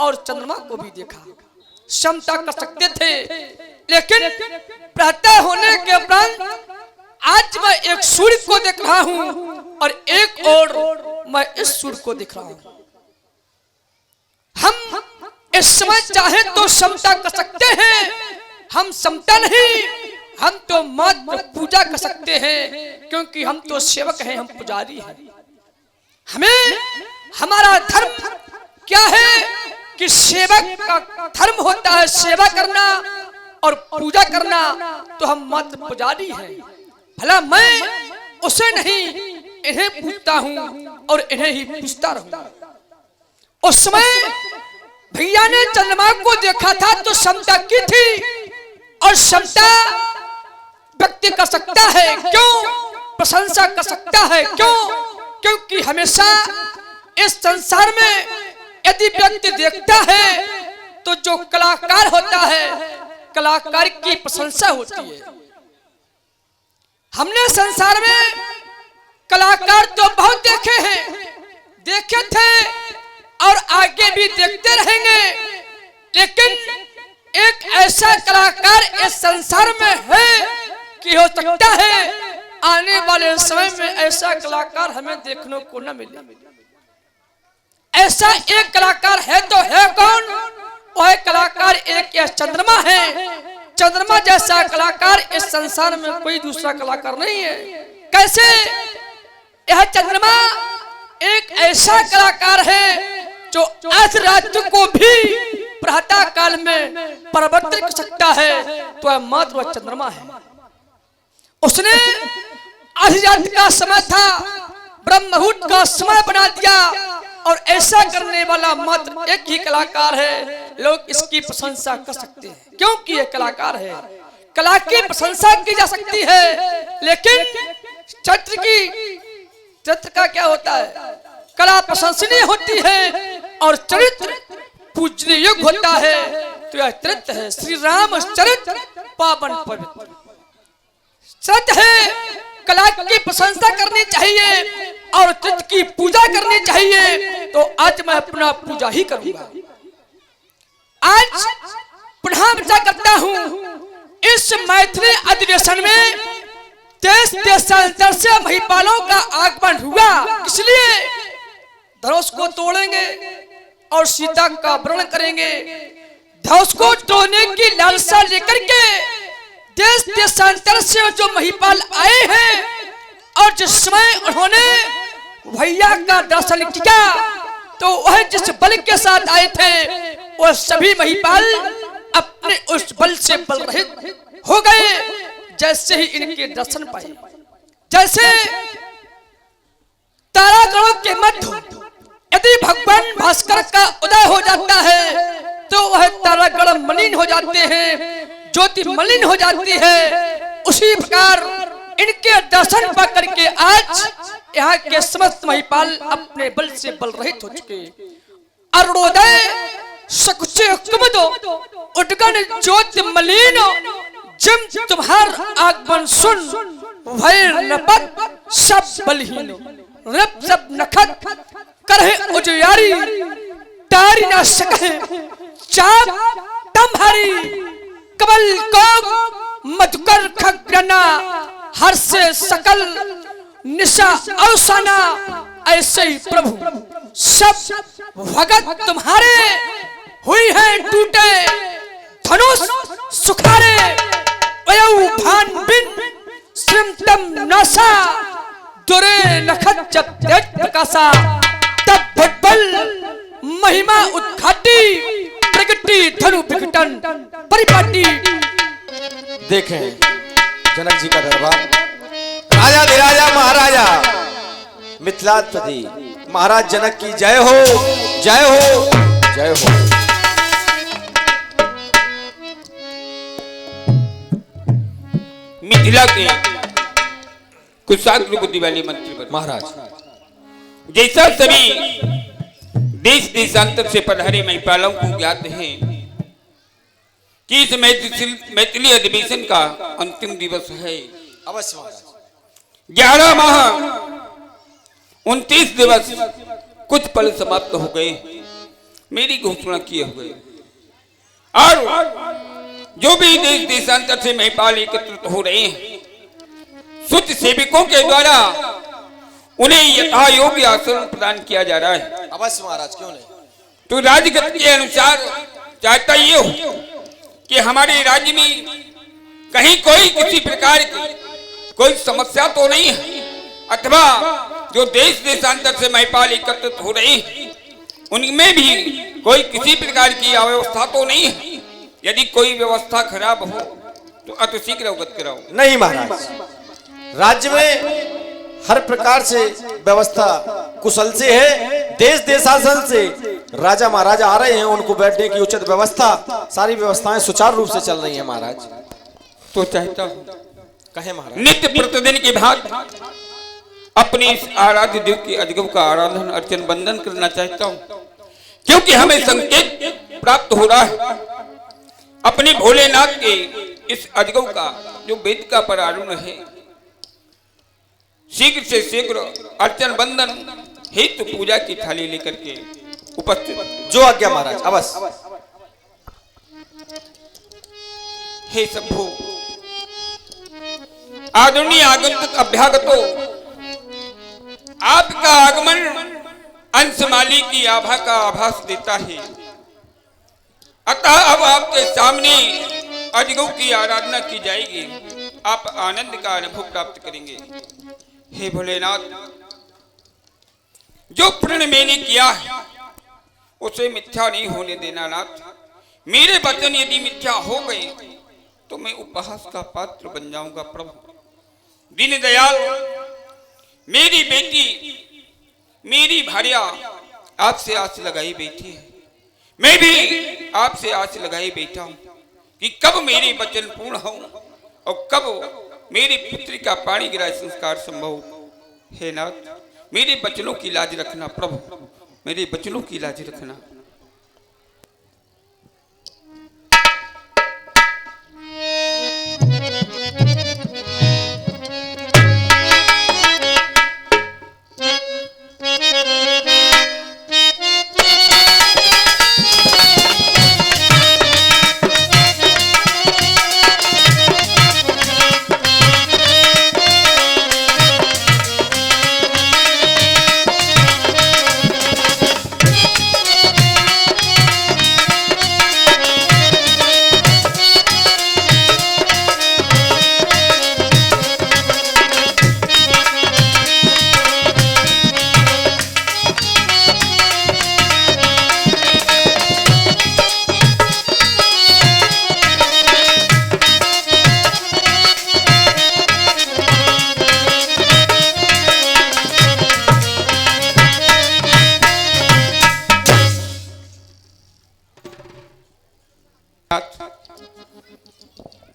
और चंद्रमा को भी देखा, समता कर सकते थे। लेकिन प्रातः होने के उपरांत आज मैं एक सूर्य को देख रहा हूं, और एक और मैं इस सूर्य को देख रहा हूं। हम इस समय चाहे तो समता कर सकते हैं, हम समता नहीं, हम तो मात्र पूजा कर सकते हैं, क्योंकि हम तो सेवक हैं, हम पुजारी हैं। हमें हमारा धर्म क्या है कि सेवक का धर्म होता है सेवा करना और पूजा करना, तो हम मात्र पुजारी हैं। भला मैं उसे नहीं, इन्हें पूछता हूं और इन्हें ही पूछता रहूंगा। उस समय भैया ने चंद्रमा को देखा था तो समता की थी, और समता व्यक्ति कर सकता है, क्यों? प्रशंसा कर सकता है, क्यों? क्योंकि हमेशा इस संसार में यदि व्यक्ति देखता है तो जो कलाकार होता है, कलाकार की प्रशंसा होती है। हमने संसार में कलाकार तो बहुत देखे हैं, देखे थे और आगे भी देखते रहेंगे, लेकिन एक ऐसा कलाकार इस संसार में है कि हो सकता है आने वाले समय में ऐसा कलाकार हमें देखने को न मिले। ऐसा एक कलाकार है तो है कौन? वह कलाकार एक यह चंद्रमा है। चंद्रमा जैसा कलाकार इस संसार में कोई दूसरा कलाकार नहीं है। कैसे? यह चंद्रमा एक ऐसा कलाकार है जो आज रात को भी प्रातः काल में परिवर्तित कर सकता है, तो वह मात्र वह चंद्रमा है। उसने आधी रात का समय था, ब्रह्म मुहूर्त का समय बना दिया, और ऐसा करने वाला मात्र एक ही कलाकार है। लोग इसकी प्रशंसा कर सकते हैं क्योंकि ये कलाकार है। कला की प्रशंसा की जा सकती है, लेकिन चरित्र का क्या होता है? कला प्रशंसनीय होती है और चरित्र पूजनीय योग्य होता है। तो यह चरित्र है, श्री राम चरित्र पावन पवित्र चरित्र है। कला की प्रशंसा करनी चाहिए और चित्त की पूजा करनी चाहिए। तो आज मैं अपना पूजा ही करूंगा। आज पुनः विचार करता हूं, इस मैथिली अधिवेशन में देश देशांतर से महिपालों का आगमन हुआ, इसलिए धनुष को तोड़ेंगे और सीता का वर्ण करेंगे। धनुष को तोड़ने की लालसा लेकर के देश देशांतर से जो महिपाल आए हैं, और जिस समय उन्होंने भैया का दर्शन किया, तो वह जिस बल के साथ आए थे वह सभी महिपाल अपने उस बल से बल रहित हो गए जैसे ही इनके दर्शन पाए। जैसे तारागणों के मध्य यदि भगवान भास्कर का उदय हो जाता है तो वह तारागण मलिन हो जाते हैं, ज्योति मलिन हो जाती है। उसी प्रकार इनके दर्शन पा करके आज यहाँ के समस्त महिपाल अपने बल से बल रहित हो चुके। अरुणोदय सकुचे कुमुदो उद्गण ज्योति मलिन, जिम तुम्हार आगमन सुन भय नपत सब बलहीन। रब सब नखत करहे उजियारी, तारी न सके चाप तम्हारी। कमल को मधुकर खगना, हर से सकल निशा अवसाना। ऐसे ही प्रभु सब भगत तुम्हारे हुई है टूटे धनुष सुखारे। वयौ भान बिन श्रीमतम नसा, दुरे नखत जब तेज प्रकाशा। तब भटबल महिमा उद्घाटी, प्रगति धनु विघटन परिपाटी। देखें जनक जी का दरबार, राजा धीराजा महाराजा मिथिलापति महाराज जनक की जय हो, जय हो, जय हो। मिथिला के कुशाग्र बुद्धि वाले मंत्री महाराज, जैसा सभी देश देशांतर से पधारे महिपालों को ज्ञात है कि इस मैथिली अधिवेशन का अंतिम दिवस है। अवश्य महाराज। 11 माह 29 दिवस कुछ पल समाप्त हो गए, मेरी घोषणा किए हुए, और जो भी देश देशांतर से महिपाल एकत्रित हो रहे हैं, शुद्ध सेवकों के द्वारा उन्हें यथा योग्य आसन प्रदान किया जा रहा है। अवश्य महाराज, क्यों नहीं। तो राजगत के अनुसार चाहता ये हो कि हमारे राज्य में कहीं कोई किसी प्रकार की कोई समस्या तो नहीं है, अथवा जो देश देशांतर से महिपाल एकत्रित हो रहे हैं उनमें भी कोई किसी प्रकार की अव्यवस्था तो नहीं है। यदि कोई व्यवस्था खराब हो तो अतिशीघ्र अवगत कराओ। नहीं महाराज, राज्य में हर प्रकार से व्यवस्था कुशल से है। देश देशासन से राजा महाराजा आ रहे हैं, उनको बैठने की उचित व्यवस्था, सारी व्यवस्थाएं सुचारू रूप से चल रही हैं महाराज। तो चाहता हूं कहे महाराज, नित्य प्रतिदिन की भांति अपने इस आराध्य देव के अधिगम का आराधन अर्चन बंदन करना चाहता हूं, क्योंकि हमें संकेत प्राप्त हो रहा है अपने भोलेनाथ के इस अधिगम का जो वेद का प्रारूढ़ है। शीघ्र से शीघ्र अर्चन बंदन हेतु पूजा की थाली लेकर के उपस्थित। जो आज्ञा महाराज। अवश्य। हे शंभु, आदरणीय आगंतुक अभ्यागतो, आपका आगमन अंशमाली की आभा का आभास देता है, अतः अब आपके सामने अजगौ की आराधना की जाएगी, आप आनंद का अनुभव प्राप्त करेंगे। हे भोलेनाथ, जो प्रण मैंने किया है उसे मिथ्या नहीं होने देना नाथ। मेरे वचन यदि मिथ्या हो गए तो मैं उपहास का पात्र बन जाऊंगा प्रभु। दीन दयाल, मेरी बेटी, मेरी भार्या आपसे आस लगाई बैठी है, मैं भी आपसे आस लगाई बैठा हूं कि कब मेरे वचन पूर्ण हो और कब मेरी पुत्री का पानी गिरा संस्कार संभव। हे नाथ, मेरे वचनों की लाज रखना प्रभु, मेरे वचनों की लाज रखना।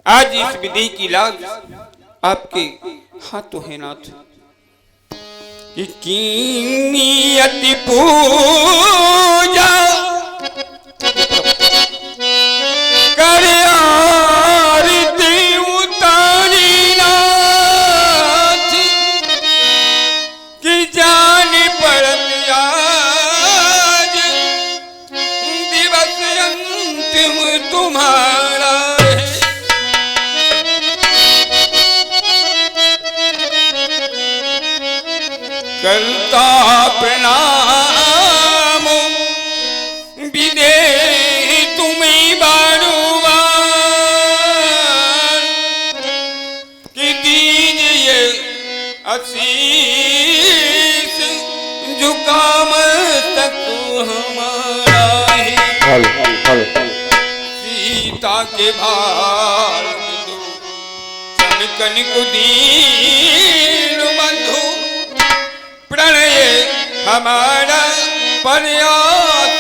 आज इस विधि की लाज आपके हाथों है नाथ। अति पूजा कर आरती उतारी नाथ कि जान पड़त आज दिवस अंतिम तुम्हारा। करता प्रणाम विदे तुम्हें बारूबार कि दीजिए आशीष झुका मस्तक हमारा है। सीता के भार चनकन को दीन बंधु प्रणय हमारा प्रयास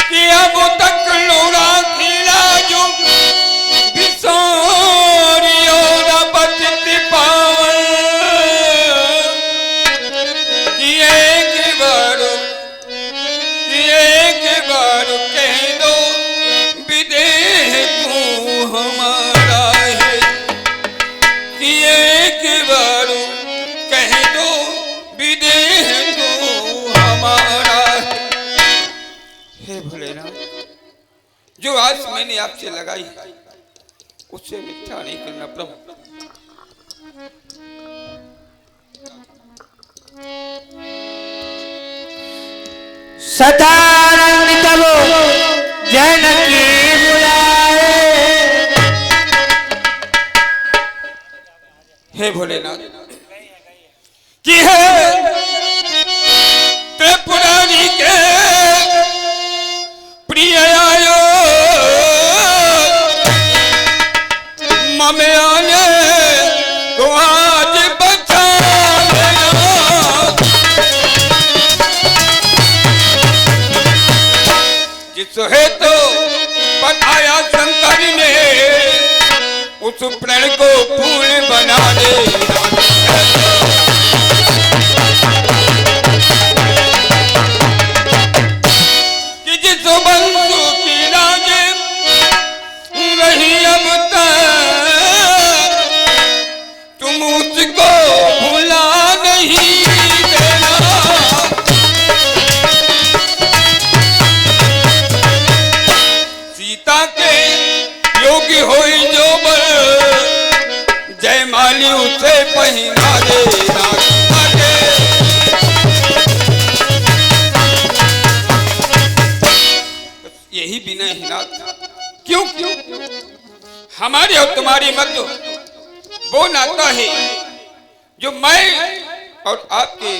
कि अब तक लोरा खिला जो बिसोरियो न बचत पावन कि एक बार कह दो विदेह तू हमारा है कि एक बार कह दो विदेह तू हमारा है। हे भोलेनाथ, जो आस मैंने आपसे लगाई उससे मिथ्या नहीं करना प्रभु। सदानंद तब जनकी बुलाए। हे भोलेनाथ, कि है त्रिपुरारी के प्रिय आयो ममे आने को आज बचा लेना। जिस हेतु बताया शंकर ने उस प्रण को पूर्ण बना दे। कि जिस बंधु की लाज रही अब तक तुम उसको भुला नहीं देना। सीता के योगी होई जो बल जयमाली उसे पहना दे। ही बिना ही नाथ। क्यों हमारे और तुम्हारे मध्य वो नाता है जो मैं और आपके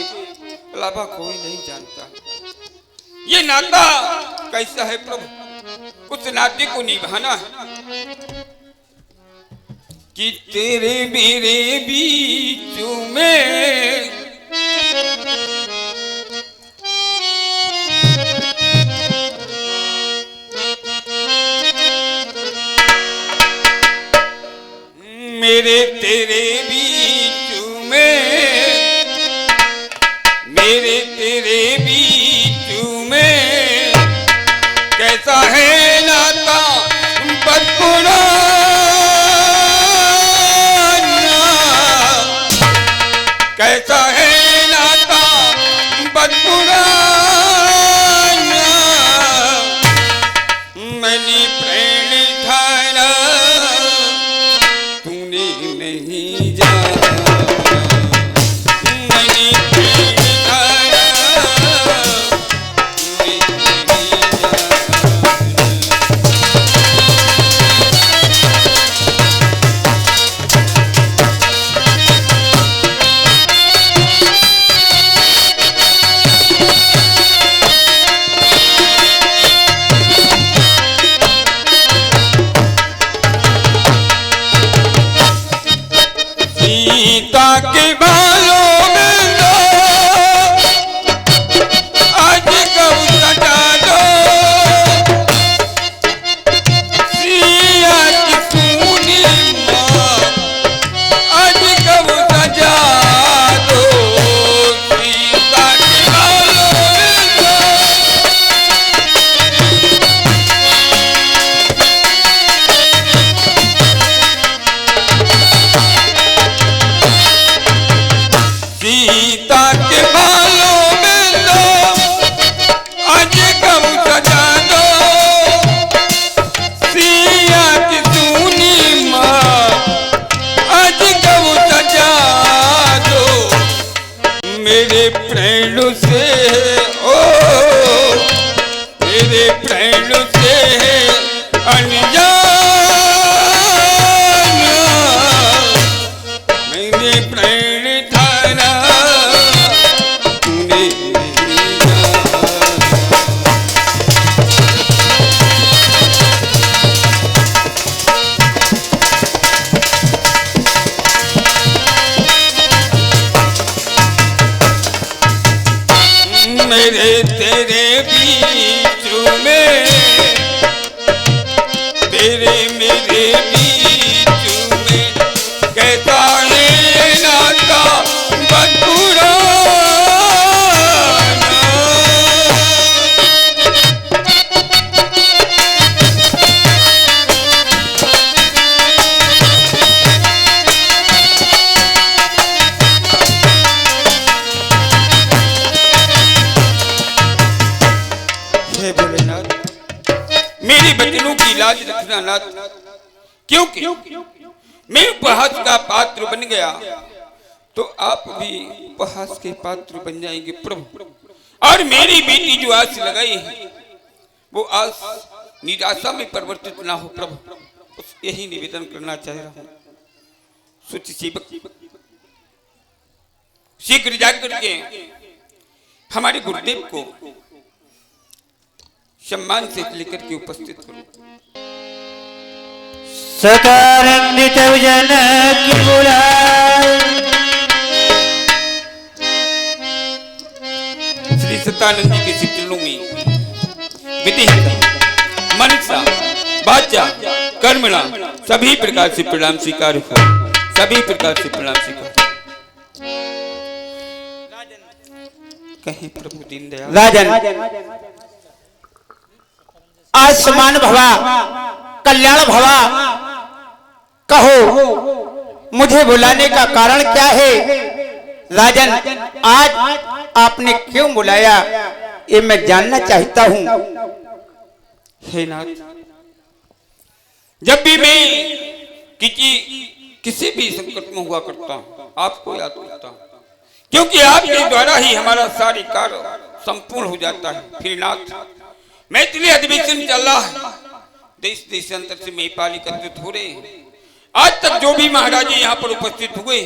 अलावा कोई नहीं जानता। ये नाता कैसा है प्रभु, उस नाते को निभाना है कि तेरे मेरे बीच में मेरे तेरे बीच में, मेरे तेरे बीच में कैसा है नाता बदपुराना, कैसा है नाता बदपुराना। मैंने प्रेम ठाना तूने नहीं जाना, मैंने प्रेम ठाना तूने नहीं जाना। सीता के बालों में लो आज गऊ सजा दो, सिया की सूनी माँ आज गऊ सजा दो। सीता के बालों में लो सीता के बालों में लो आज गम सजा दो, सिया की सूनी माँ आज गम सजा दो। मेरे प्राण से ओ मेरे प्राण से अनजान, मैंने प्राण ठाना तूने नहीं जाना। मेरे तेरे बीच में, तेरे मेरे बीच में कैसा है नाता बदपुराना। हे भोलेनाथ, मेरी बचनों की लाज रखना नाथ, क्योंकि मैं उपहास का पात्र बन गया तो आप भी उपहास के पात्र बन जाएंगे प्रभु। और मेरी बेटी जो आस लगाई है वो आस निराशा में परिवर्तित ना हो प्रभु, बस यही निवेदन करना चाह रहा हूँ। सूच सेवक शीघ्र जाकर के हमारे गुरुदेव को सम्मान से लेकर के उपस्थित करो। सतारंदित जन की बुलाए, श्री सतानंद जी के चित्रों में विधि मनसा वाचा कर्मणा सभी प्रकार से प्रणाम स्वीकार हो, सभी प्रकार से प्रणाम स्वीकार। कहीं प्रभु दीनदयाल राजन आयुष्मान भवा कल्याण भवा, कहो मुझे बुलाने का कारण क्या है? राजन आज आपने क्यों बुलाया ये मैं जानना चाहता हूँ। हे नाथ, जब भी मैं किसी भी संकट में हुआ करता हूँ आपको याद करता हूँ, क्योंकि आपके द्वारा ही हमारा सारे कार्य संपूर्ण हो जाता है। फिर नाथ, मैथिली अधिवेशन चल रहा है, देश देशांतर से महिपाल एकत्रित हो रहे हैं। आज तक जो भी महाराजे यहाँ पर उपस्थित हुए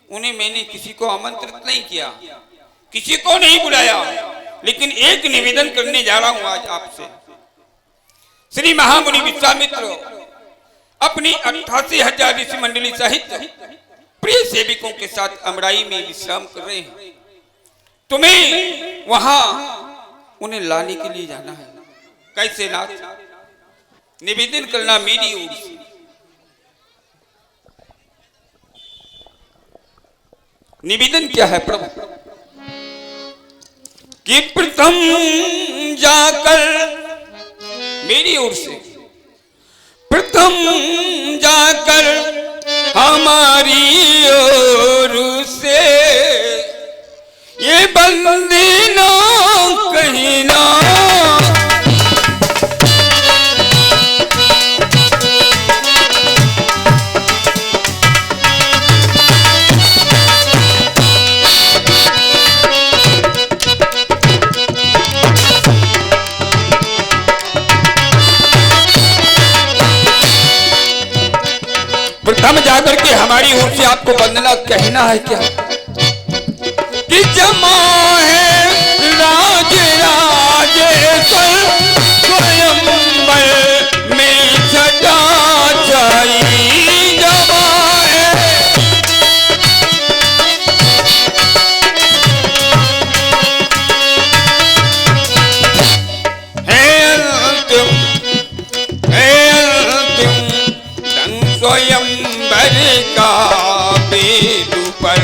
उन्हें मैंने किसी को आमंत्रित नहीं किया, किसी को नहीं बुलाया, लेकिन एक निवेदन करने जा रहा हूं आज आपसे। श्री महामुनि विश्वामित्र अपनी 88,000 ऋषि मंडली सहित प्रिय सेविकों के साथ अमराई में विश्राम कर रहे हैं। तुम्हें वहां उन्हें लाने के लिए जाना है। कैसे नाथ, निवेदन करना मेरी ओर से। निवेदन क्या है प्रभु कि प्रथम जाकर मेरी ओर से प्रथम जाकर हमारी ओर से ये बंदी ना कहीं ना प्रथम जाकर के हमारी ओर से आपको वंदना कहना है क्या कि जमा है राज राजेश्वर स्वयंवर में छटा जाई जमा है स्वयं का बेदू पर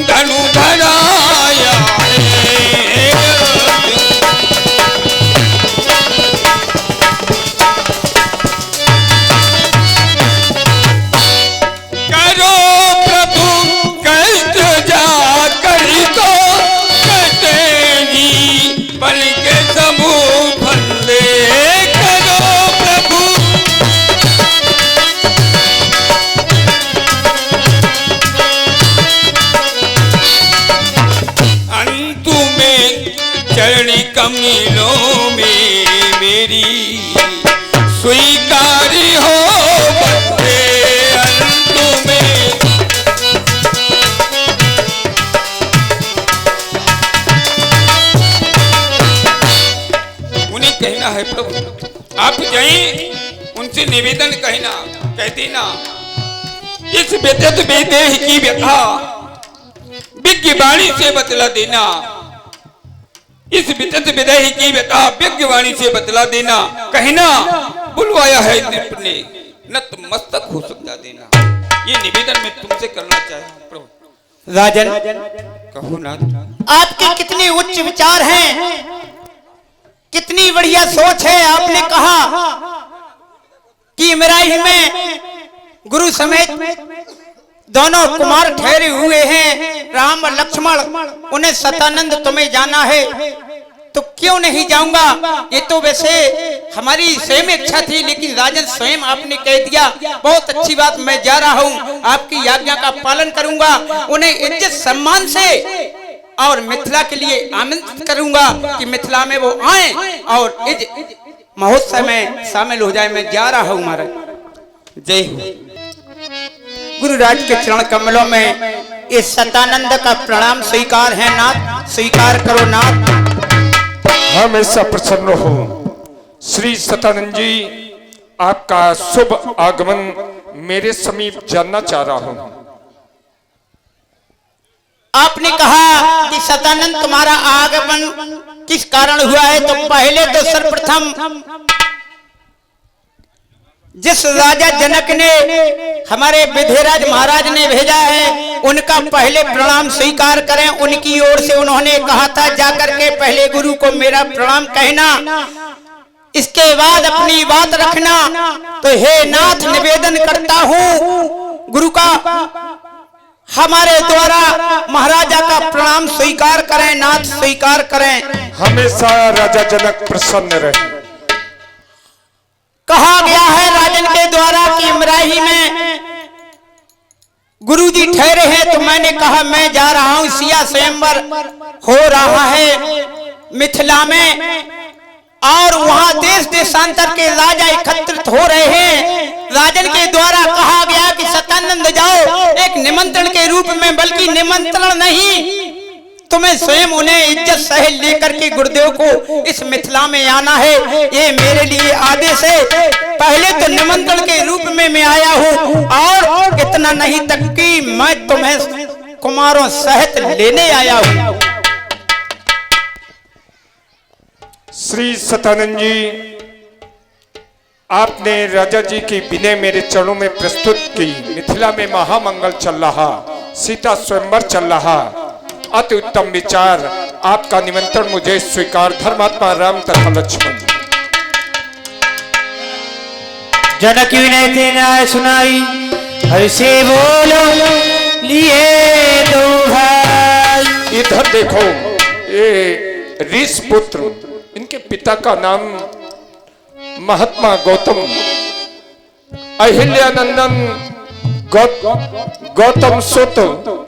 धनु धराया करो प्रभु कष्ट जा करी तो कटेगी बल के समूह फंदे करो प्रभु चरणी कमलों में मेरी स्वीकारी हो बंदे अंत में। उन्हें कहना है प्रभु आप जाइए, उनसे निवेदन कहना कह देना इस व्यतीत वेदेह की व्यथा विज्ञ वाणी से बतला देना, इस विद्युत विदेही की व्यथा विज्ञ वाणी से बतला देना, कहना बुलवाया है ने नतमस्तक हो सकता देना। ये निवेदन मैं तुमसे करना चाहता हूं प्रभु। राजन कहो ना, आपके कितने उच्च विचार हैं, कितनी बढ़िया सोच है। आपने कहा कि इमराई में गुरु समेत दोनों कुमार ठहरे हुए हैं, राम और लक्ष्मण, उन्हें सतानंद तुम्हें जाना है तो क्यों नहीं जाऊंगा। ये तो वैसे हमारी स्वयं इच्छा थी, लेकिन राजन स्वयं आपने कह दिया, बहुत अच्छी बात, मैं जा रहा हूँ, आपकी आज्ञा का पालन करूंगा, उन्हें इज्जत सम्मान से और मिथिला के लिए आमंत्रित करूंगा कि मिथिला में वो आए और इस महोत्सव में शामिल हो जाए। मैं जा रहा हूँ महाराज। जय हो। गुरुराज के चरण कमलों में इस सतानंद का प्रणाम स्वीकार है नाथ, स्वीकार करो नाथ। हमेशा प्रसन्न हो श्री सतानंद जी, आपका शुभ आगमन मेरे समीप जानना चाह रहा हूं। आपने कहा कि सतानंद तुम्हारा आगमन किस कारण हुआ है, तो पहले तो सर्वप्रथम जिस राजा जनक ने हमारे विधिराज महाराज ने भेजा है उनका पहले प्रणाम स्वीकार करें। उनकी ओर से उन्होंने कहा था जाकर के पहले गुरु को मेरा प्रणाम कहना, इसके बाद अपनी बात रखना। तो हे नाथ निवेदन करता हूँ गुरु का हमारे द्वारा महाराजा का प्रणाम स्वीकार करें नाथ, स्वीकार करें। हमेशा राजा जनक प्रसन्न रहे। कहा गया है राजन के द्वारा कि इमराही में गुरुजी ठहरे हैं, तो मैंने कहा मैं जा रहा हूं, सिया स्वयंवर हो रहा है मिथिला में, और वहां देश देशांतर के राजा एकत्रित हो रहे हैं। राजन के द्वारा कहा गया कि सतानंद जाओ, एक निमंत्रण के रूप में, बल्कि निमंत्रण नहीं, तुम्हें स्वयं उन्हें इज्जत सहित लेकर के गुरुदेव को इस मिथिला में आना है, ये मेरे लिए आदेश है। पहले तो निमंत्रण के रूप में मैं आया हूँ, और इतना नहीं तक कि मैं तुम्हें कुमारों सहित लेने आया हूँ। श्री सतानंद जी, आपने राजा जी की विनय मेरे चरणों में प्रस्तुत की। मिथिला में महामंगल चल रहा, सीता स्वयंवर चल रहा, अति उत्तम विचार। आपका निमंत्रण मुझे स्वीकार। धर्मात्मा राम तथा लक्ष्मण। जनक विनय थे न्याय सुनाई, हर्षे बोलो लिए दो भाई। इधर देखो, ये ऋष पुत्र, इनके पिता का नाम महात्मा गौतम, अहिल्यानंदन गौतम सुत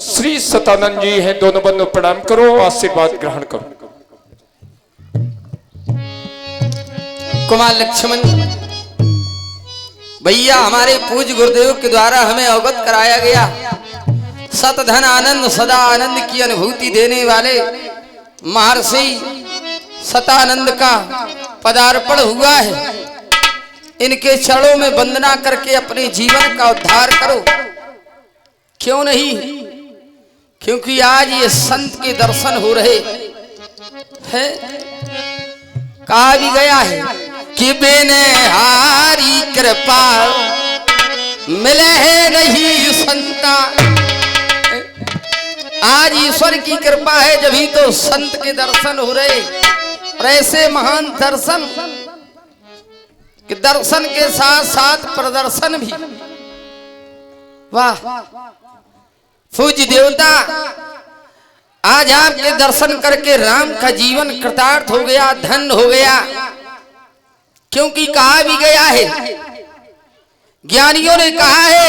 श्री सतानंद जी हैं। दोनों बंधु प्रणाम करो, आशीर्वाद ग्रहण करो। कुमार लक्ष्मण भैया, हमारे पूज्य गुरुदेव के द्वारा हमें अवगत कराया गया, सत धन आनंद सदा आनंद की अनुभूति देने वाले महर्षि सतानंद का पदार्पण हुआ है। इनके चरणों में वंदना करके अपने जीवन का उद्धार करो। क्यों नहीं? क्योंकि आज ये संत के दर्शन हो रहे हैं। कहा भी गया है कि बिने हारी कृपा मिले है नहीं संता। आज ईश्वर की कृपा है, जभी तो संत के दर्शन हो रहे, और ऐसे महान दर्शन कि दर्शन के साथ साथ प्रदर्शन भी। वाह पूज्य देवता, आज आपके दर्शन करके राम का जीवन कृतार्थ हो गया, धन हो गया। क्योंकि कहा भी गया है, ज्ञानियों ने कहा है,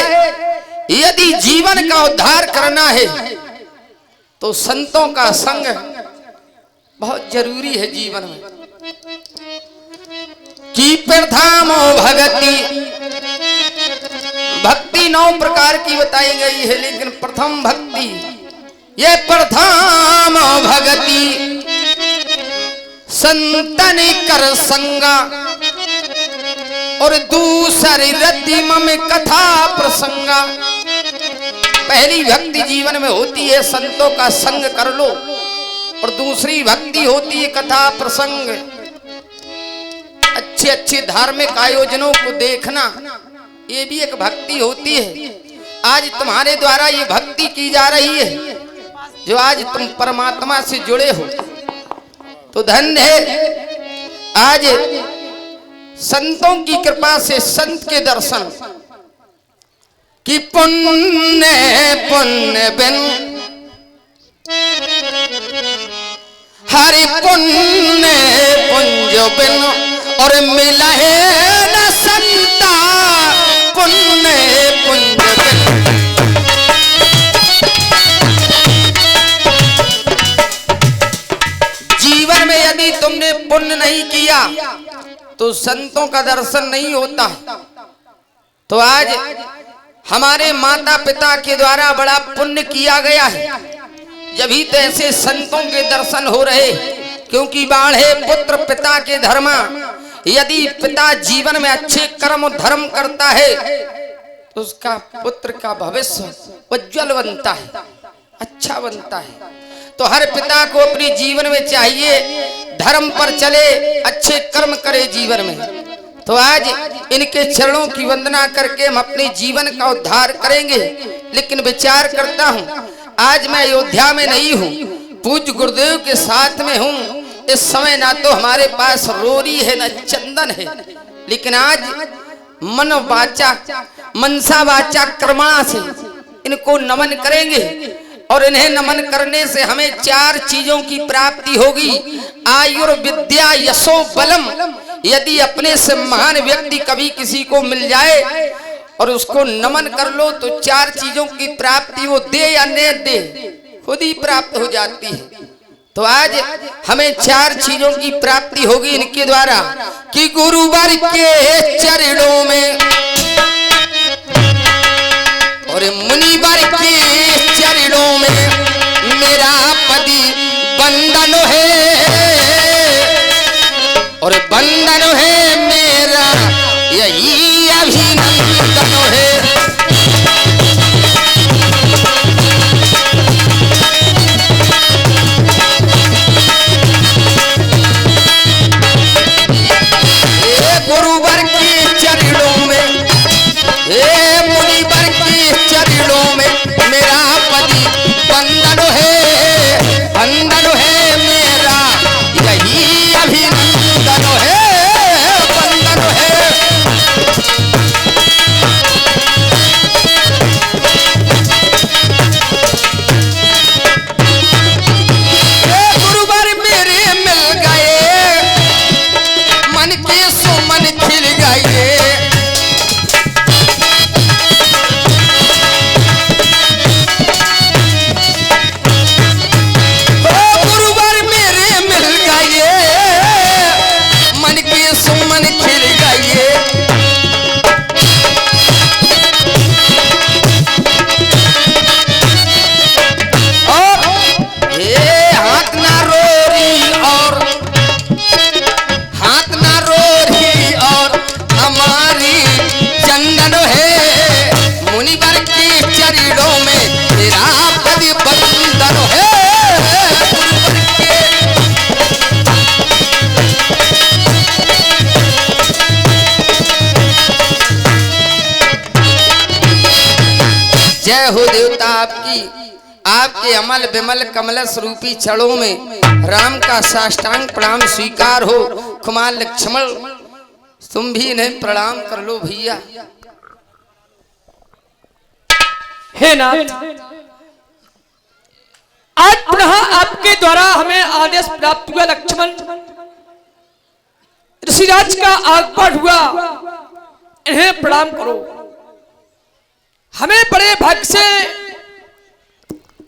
यदि जीवन का उद्धार करना है तो संतों का संग बहुत जरूरी है जीवन में। कि प्रथमो भगति, भक्ति 9 प्रकार की बताई गई है, लेकिन प्रथम भक्ति, ये प्रथम भगति संतन कर संगा, और दूसरी रति मम कथा प्रसंगा। पहली भक्ति जीवन में होती है संतों का संग कर लो, और दूसरी भक्ति होती है कथा प्रसंग, अच्छे अच्छे धार्मिक आयोजनों को देखना, ये भी एक भक्ति होती है। आज तुम्हारे द्वारा ये भक्ति की जा रही है, जो आज तुम परमात्मा से जुड़े हो, तो धन्य है। आज संतों की कृपा से संत के दर्शन कि पुण्य पुण्य बिन हरि पुण्य पुंज बिन, और मिला है न संता पुण्य पुंज बिन। जीवन में यदि तुमने पुण्य नहीं किया तो संतों का दर्शन नहीं होता। तो आज हमारे माता पिता के द्वारा बड़ा पुण्य किया गया है, जभी तो ऐसे संतों के दर्शन हो रहे। क्योंकि बाढ़े पुत्र पिता के धर्मा, यदि पिता जीवन में अच्छे कर्म धर्म करता है तो उसका पुत्र का भविष्य उज्जवल बनता है, अच्छा बनता है। तो हर पिता को अपने जीवन में चाहिए धर्म पर चले, अच्छे कर्म करे जीवन में। तो आज इनके चरणों की वंदना करके हम अपने जीवन का उद्धार करेंगे। लेकिन विचार करता हूँ, आज मैं अयोध्या में नहीं हूँ, पूज्य गुरुदेव के साथ में हूँ। इस समय ना तो हमारे पास रोरी है न चंदन है, लेकिन आज मन वाचा मनसा वाचा कर्मणा से इनको नमन करेंगे। और इन्हें नमन करने से हमें 4 चीजों की प्राप्ति होगी। आयुर्विद्या यशो बलम। यदि अपने से महान व्यक्ति कभी किसी को मिल जाए और उसको नमन कर लो तो 4 चीजों की प्राप्ति वो दे या न दे, खुद ही प्राप्त हो जाती है। तो आज हमें 4 चीजों की प्राप्ति होगी इनके द्वारा कि गुरुवर के चरणों में और मुनिवर के चरणों में मेरा पति बंधन है और बंधन है मेरा यही अभिनंदन है। गुरुवर के चरणों में मुनिवर के चरणों में मेरा पति बंधन है मेरा यही अभिनंदन है बंधन है। गुरुवर मेरे मिल गए मन के सुमन खिल गए गुरुवर मेरे मिल गए मन के सुमन खिल गए और ये हाथ ना रोरी और हाथ ना रोरी और हमारी चंदन है मुनिवर के चरणों में तेरा पति बंधन है। गुरुवर के जय हो देवता आपकी, आपके अमल विमल कमल स्वरूपी चरणों में राम का साष्टांग प्रणाम स्वीकार हो। कुमार लक्ष्मण तुम भी इन्हें प्रणाम कर लो भैया। हे नाथ, आज पुनः आपके द्वारा हमें आदेश प्राप्त हुआ। लक्ष्मण ऋषिराज का आगमन हुआ, इन्हें प्रणाम करो। हमें बड़े भाग्य से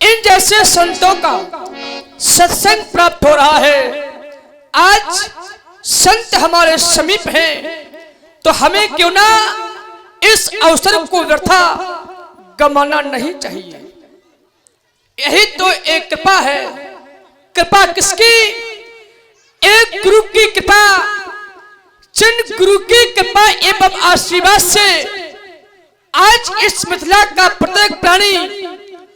इन जैसे संतों का सत्संग प्राप्त हो रहा है। आज संत हमारे समीप हैं, तो हमें क्यों ना इस अवसर को व्यर्था गंवाना नहीं चाहिए। यही तो एक कृपा है। कृपा किसकी? एक गुरु की कृपा। जिन गुरु की कृपा एवं आशीर्वाद से आज इस मिथिला का प्रत्येक प्राणी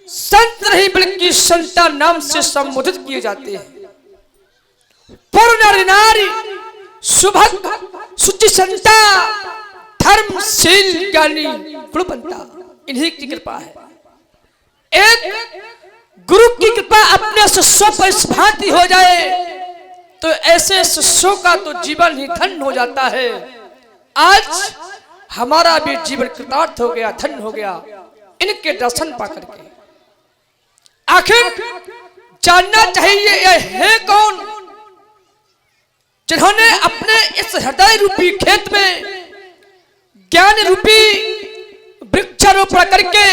संत नहीं बल्कि संता नाम से संबोधित किए जाते हैं। पूर्ण नारी सुभग सुचि संता धर्मशील ज्ञानी गुणवंता, इन्हीं की कृपा है। एक गुरु की कृपा अपने शिष्यों पर इस भांति हो जाए तो ऐसे शिष्यों का तो जीवन ही धन्य हो जाता है। आज हमारा भी जीवन कृतार्थ हो गया, धन्य हो गया इनके दर्शन पा करके। आखिर जानना चाहिए ये है कौन, जिन्होंने अपने इस हृदय रूपी खेत में ज्ञान रूपी वृक्षारोपण करके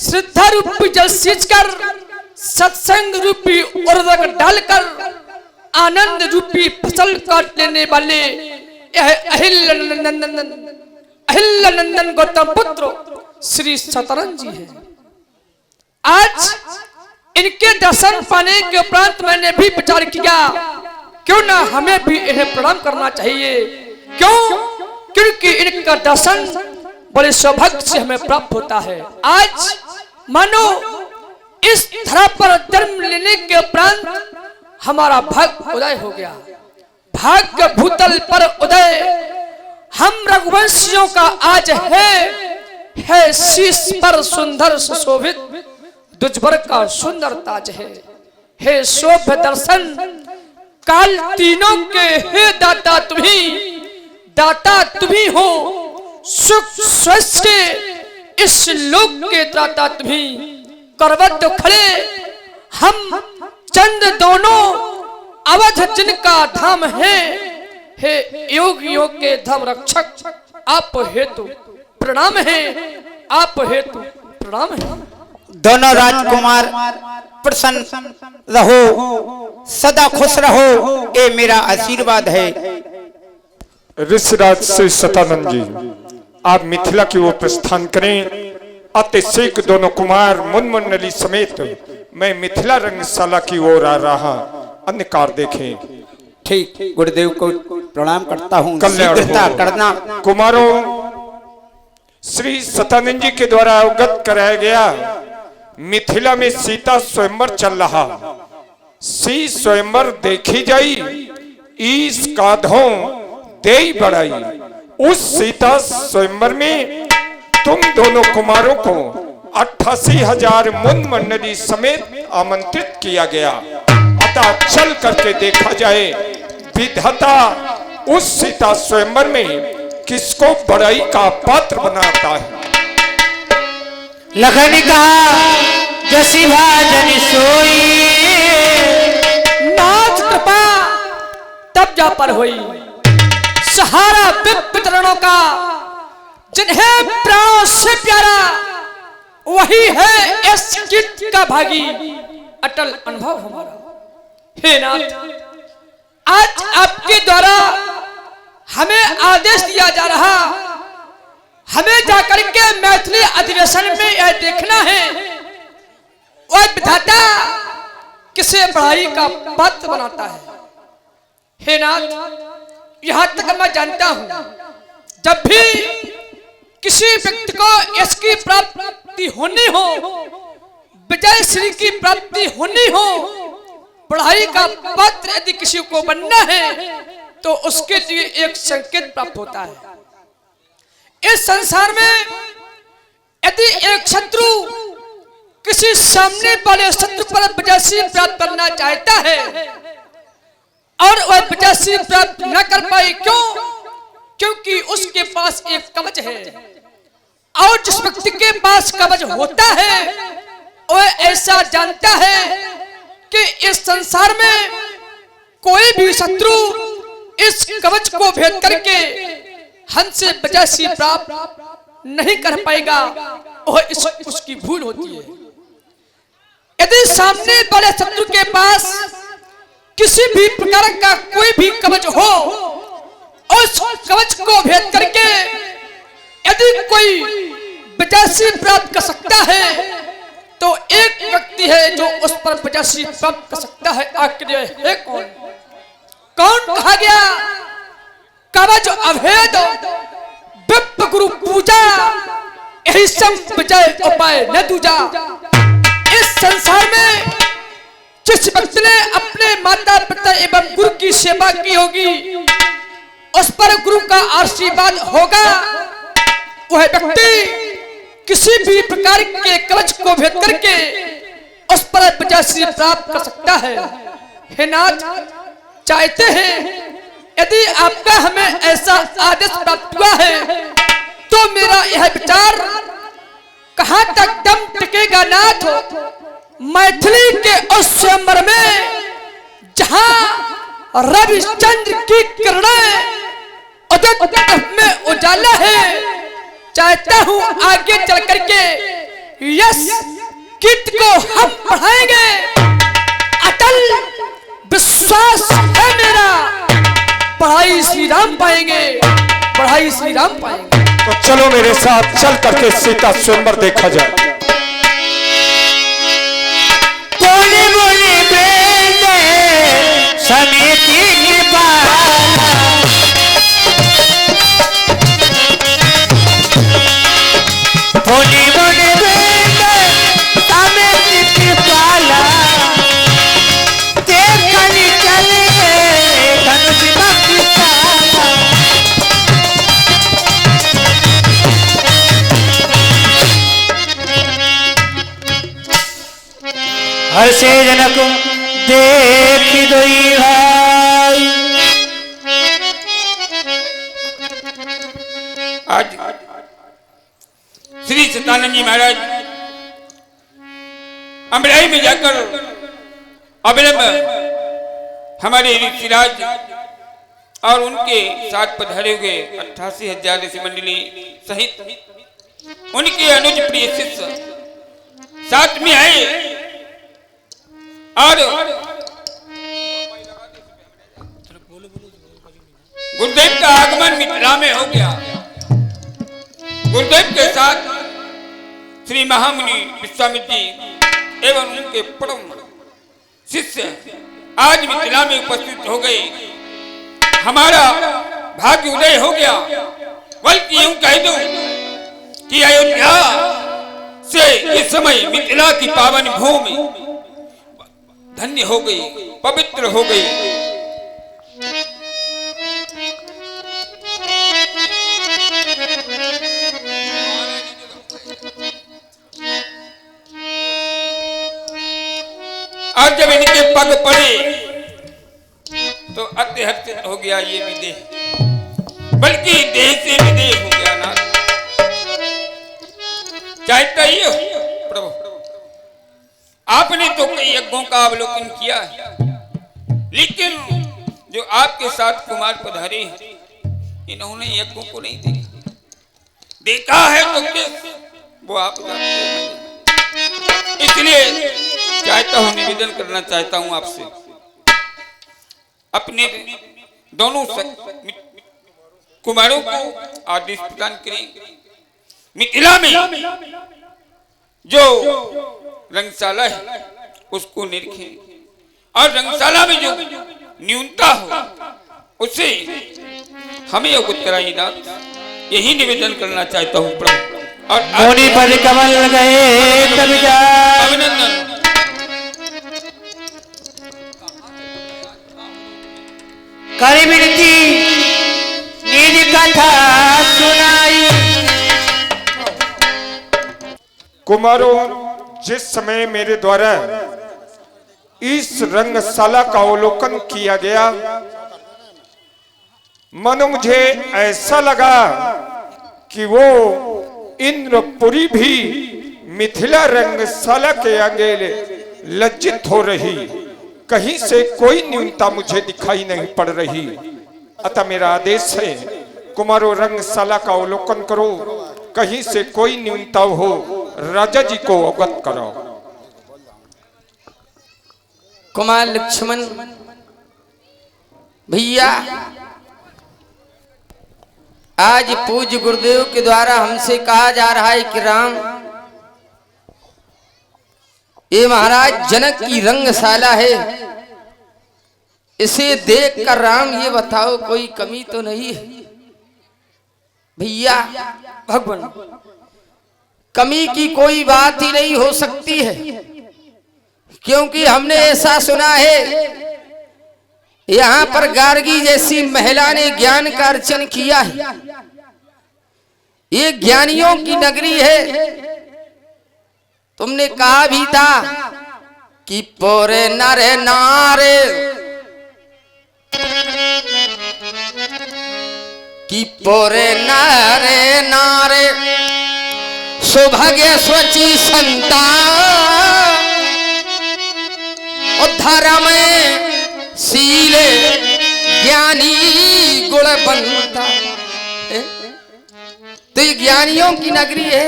श्रद्धा रूपी जल सींच कर सत्संग रूपी उर्वरक डालकर आनंद रूपी फसल काट लेने वाले अहिल्यानंदन गौतम पुत्र श्री सतरंग जी हैं। आज इनके दर्शन पाने के उपरांत मैंने भी विचार किया क्यों ना हमें भी इन्हें प्रणाम करना चाहिए। क्यों? क्योंकि इनका दर्शन बड़े सौभाग्य से हमें प्राप्त होता है। आज मानो इस धरा पर जन्म लेने के उपरांत हमारा भाग्य उदय हो गया। भाग्य भूतल पर उदय हम रघुवंशियों का आज है शीश पर सुंदर सुशोभित दुजबर का सुंदर ताज है। हे शोभ दर्शन काल तीनों के हे दाता तुम्ही हो। सुख स्वस्थ के इस लोक के दाता तुम्ही। करवट खड़े हम चंद दोनों अवध जिनका धाम है। हे योग योग के धर्म रक्षक आप हेतु प्रणाम है, आप हेतु प्रणाम है। दोनों राजकुमार प्रसन्न रहो, सदा खुश रहो, ये मेरा आशीर्वाद है। ऋषिराज श्री सतानंद जी, आप मिथिला की ओर प्रस्थान करें। अति शीघ्र दोनों कुमार मुनमुन समेत मैं मिथिला रंगशाला की ओर आ रहा, अन्य कार देखें। ठीक, गुरुदेव को प्रणाम करता हूँ, कल्याण शीघ्रता हो। करना। कुमारों, श्री सतानंद जी के द्वारा अवगत कराया गया, मिथिला में सीता स्वयंवर चल रहा। सी स्वयंवर देखी जाई, ईस काधों दे बढ़ाई। उस सीता स्वयंवर में तुम दोनों कुमारों को 88,000 मुन मंडली समेत आमंत्रित किया गया। अतः चल करके देखा जाए, विधाता उस सीता स्वयंवर में किसको बड़ाई का पात्र बनाता है। लखन ने कहा जसी भाजन सोई, नाथ कृपा तब जा पर हुई। सहारा वितरणों का जिन्हें प्राण से प्यारा, वही है इस गीत का भागी। अटल अनुभव हमारा। हे नाथ, आज आपके द्वारा हमें आदेश दिया जा रहा, हमें जाकर के मैथिली अधिवेशन में यह देखना है वह विधाता किसे पढ़ाई का पात्र बनाता है। हे नाथ, यहां तक मैं जानता हूं, जब भी किसी व्यक्ति को इसकी प्राप्ति होनी हो, विजय श्री की प्राप्ति होनी हो, पढ़ाई का पात्र यदि किसी को बनना है तो उसके लिए एक संकेत प्राप्त होता है। इस संसार में यदि एक शत्रु किसी सामने वाले शत्रु पर विजय प्राप्त करना चाहता है और वह विजय प्राप्त न कर पाए, क्यों? क्योंकि उसके पास एक कवच है, और जिस व्यक्ति के पास कवच होता है वह ऐसा जानता है कि इस संसार में कोई भी शत्रु इस कवच को भेद करके हमसे विजय प्राप्त नहीं कर पाएगा, वह उसकी भूल होती है। यदि सामने वाले शत्रु के पास किसी भी प्रकार का कोई भी कवच हो, उस कवच को भेद करके यदि कोई विजय प्राप्त कर सकता है तो एक व्यक्ति है जो उस पर विजय प्राप्त कर सकता है। आखिर है कौन? कौन कहा गया? कवच अभेद विप्र गुरु पूजा, यही सब विजय उपाय न दूजा। इस संसार में जिस व्यक्ति ने अपने माता पिता एवं गुरु की सेवा की होगी, उस पर गुरु का आशीर्वाद होगा। वह व्यक्ति किसी भी प्रकार के कवच को भेद करके उस पर विजय प्राप्त कर सकता है। हे नाथ, चाहते हैं यदि आपका हमें ऐसा आदेश प्राप्त हुआ है तो मेरा यह विचार कहां तक दम टिकेगा नाथ? मैथिली के उस स्वयंवर में जहां रविचंद्र की किरणें उदित में उजाला है, चाहता हूं आगे चल करके यस गीत को हम पढ़ाएंगे। अटल विश्वास है मेरा, पढ़ाई श्री राम पाएंगे, पढ़ाई श्री राम पाएंगे। तो चलो मेरे साथ चल करके सीता स्वयंवर देखा जाए। बोले बोले बेटे समिति की बात, बोले बोले बेटे समिति की पाला, देखनी चले धनुष भक्ति साला। हर्षे जनक देख दोई भाई, आज श्री सतानंद जी महाराज अमराई में जाकर अविलंब हमारे ऋषिराज और उनके साथ पधारे हुए 88,000 ऋषि मंडली सहित उनके अनुज प्रिय शिष्य साथ में आए और गुरुदेव का आगमन मिथिला में हो गया। गुरुदेव के साथ श्री महामुनि विश्वामित्र जी एवं उनके परम शिष्य आज मिथिला में उपस्थित हो गए। हमारा भाग्य उदय हो गया। बल्कि यूं कह दूं कि अयोध्या से इस समय मिथिला की पावन भूमि धन्य हो गई, पवित्र हो गई। और जब इनके पग पड़े तो अत्यहर्षित हो गया ये विदेह, बल्कि देह से विदेह हो गया ना। चाहता ही हो प्रभु, आपने तो कई यज्ञों का अवलोकन किया है, लेकिन जो आपके साथ कुमार पधारे इन्होंने यज्ञों को नहीं देखा। देखा है तो किस वो आप जानते हैं। इसलिए चाहता हूं, निवेदन करना चाहता हूं आपसे, अपने दोनों कुमारों को आदेश प्रदान करें। मिथिला में जो रंगशाला है उसको निरखें और रंगशाला में जो न्यूनता हो उसे हमें अवगत कराइए नाथ। यही निवेदन करना चाहता हूं प्रभु। और मोनी पर कमल गए कवि अभिनंदन। करी विनती निज कथा सुनाई। कुमारों, जिस समय मेरे द्वारा इस रंगशाला का अवलोकन किया गया, मानो मुझे ऐसा लगा कि वो इंद्रपुरी भी मिथिला रंगशाला के आगे लज्जित हो रही। कहीं से कोई न्यूनता मुझे दिखाई नहीं पड़ रही। अतः मेरा आदेश है, कुमारों रंगशाला का अवलोकन करो, कहीं से कोई न्यूनता हो राजा जी को अवगत करो। कुमार लक्ष्मण भैया, आज पूज्य गुरुदेव के द्वारा हमसे कहा जा रहा है कि राम, ये महाराज जनक की रंगशाला है, इसे देखकर राम ये बताओ कोई कमी तो नहीं है? भैया भगवान, कमी की कोई बात ही नहीं हो सकती है, क्योंकि हमने ऐसा सुना है यहाँ पर गार्गी जैसी महिला ने ज्ञान का अर्चन किया है। ये ज्ञानियों की नगरी है। तुमने कहा भी था कि पोरे नरे नारे, कि पोरे नारे नारे सौभाग्य स्वची संता धर्म शीले ज्ञानी गुणवंता। तो ये ज्ञानियों की नगरी है,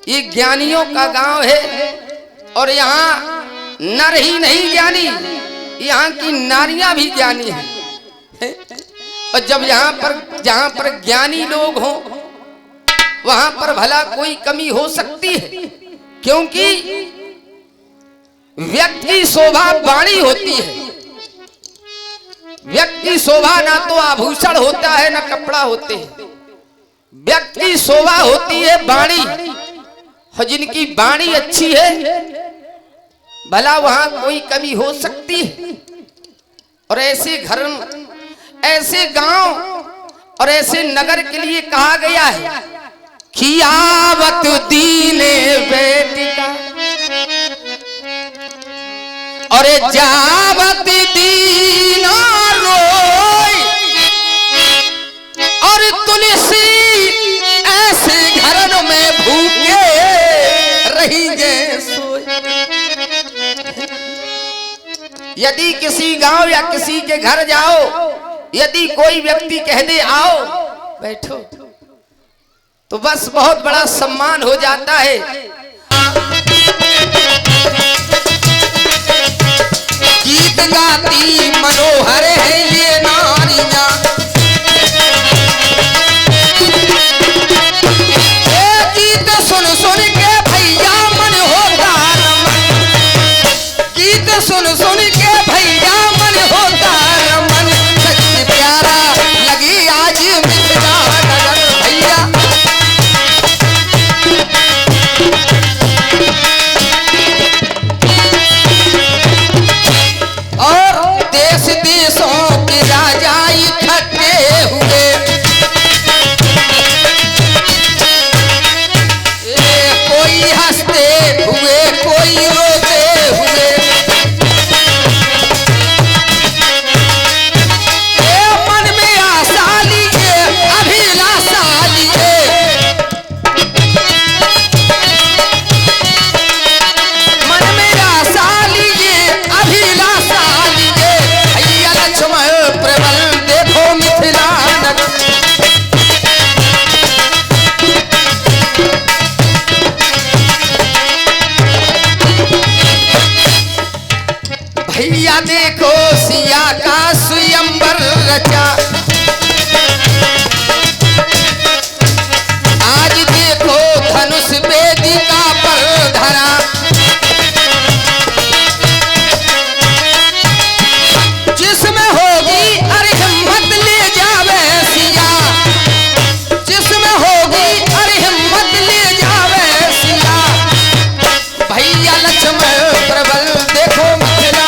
ये ज्ञानियों का गांव है। और यहाँ नर ही नहीं ज्ञानी, यहाँ की नारियां भी ज्ञानी हैं। और जब जहाँ पर ज्ञानी लोग हों वहां पर भला कोई कमी हो सकती है? क्योंकि व्यक्ति की शोभा वाणी होती है। व्यक्ति की शोभा ना तो आभूषण होता है ना कपड़ा होते हैं। व्यक्ति की शोभा होती है वाणी, और जिनकी वाणी अच्छी है भला वहां कोई कमी हो सकती है? और ऐसे घर, ऐसे गांव और ऐसे नगर के लिए कहा गया है कि आवत दीने बेटिका और जावत दीना रोई, और तुलसी ऐसे घरों में भूखे रहेंगे सोई। यदि किसी गांव या किसी के घर जाओ, यदि कोई व्यक्ति कह दे आओ बैठो, तो बस बहुत बड़ा सम्मान हो जाता है। गीत गाती मनोहर है ये नारियां, गीत सुन सुन के भैया मन होता रमन, गीत सुन सुन के भैया मन होता रमन, सच्ची प्यारा लगी आज मिथिला नगर भैया। और देश देशों के राजा इकट्ठे हुए, कोई हंसते हुए कोई रोते हुए, मन में आशा लिए अभिलाषा लिए, मन में आशा लिए अभिलाषा लिए, भैया लक्ष्मण प्रबल देखो मिथिला नगर। भैया देखो सिया का स्वयंवर रचा, आज देखो धनुष वेदिका पर धरा, जिसमें होगी अरे हिम्मत ले जावे सिया, जिसमें होगी अरे हिम्मत ले जावे सिया, भैया लक्ष्मण प्रबल देखो मिथिला।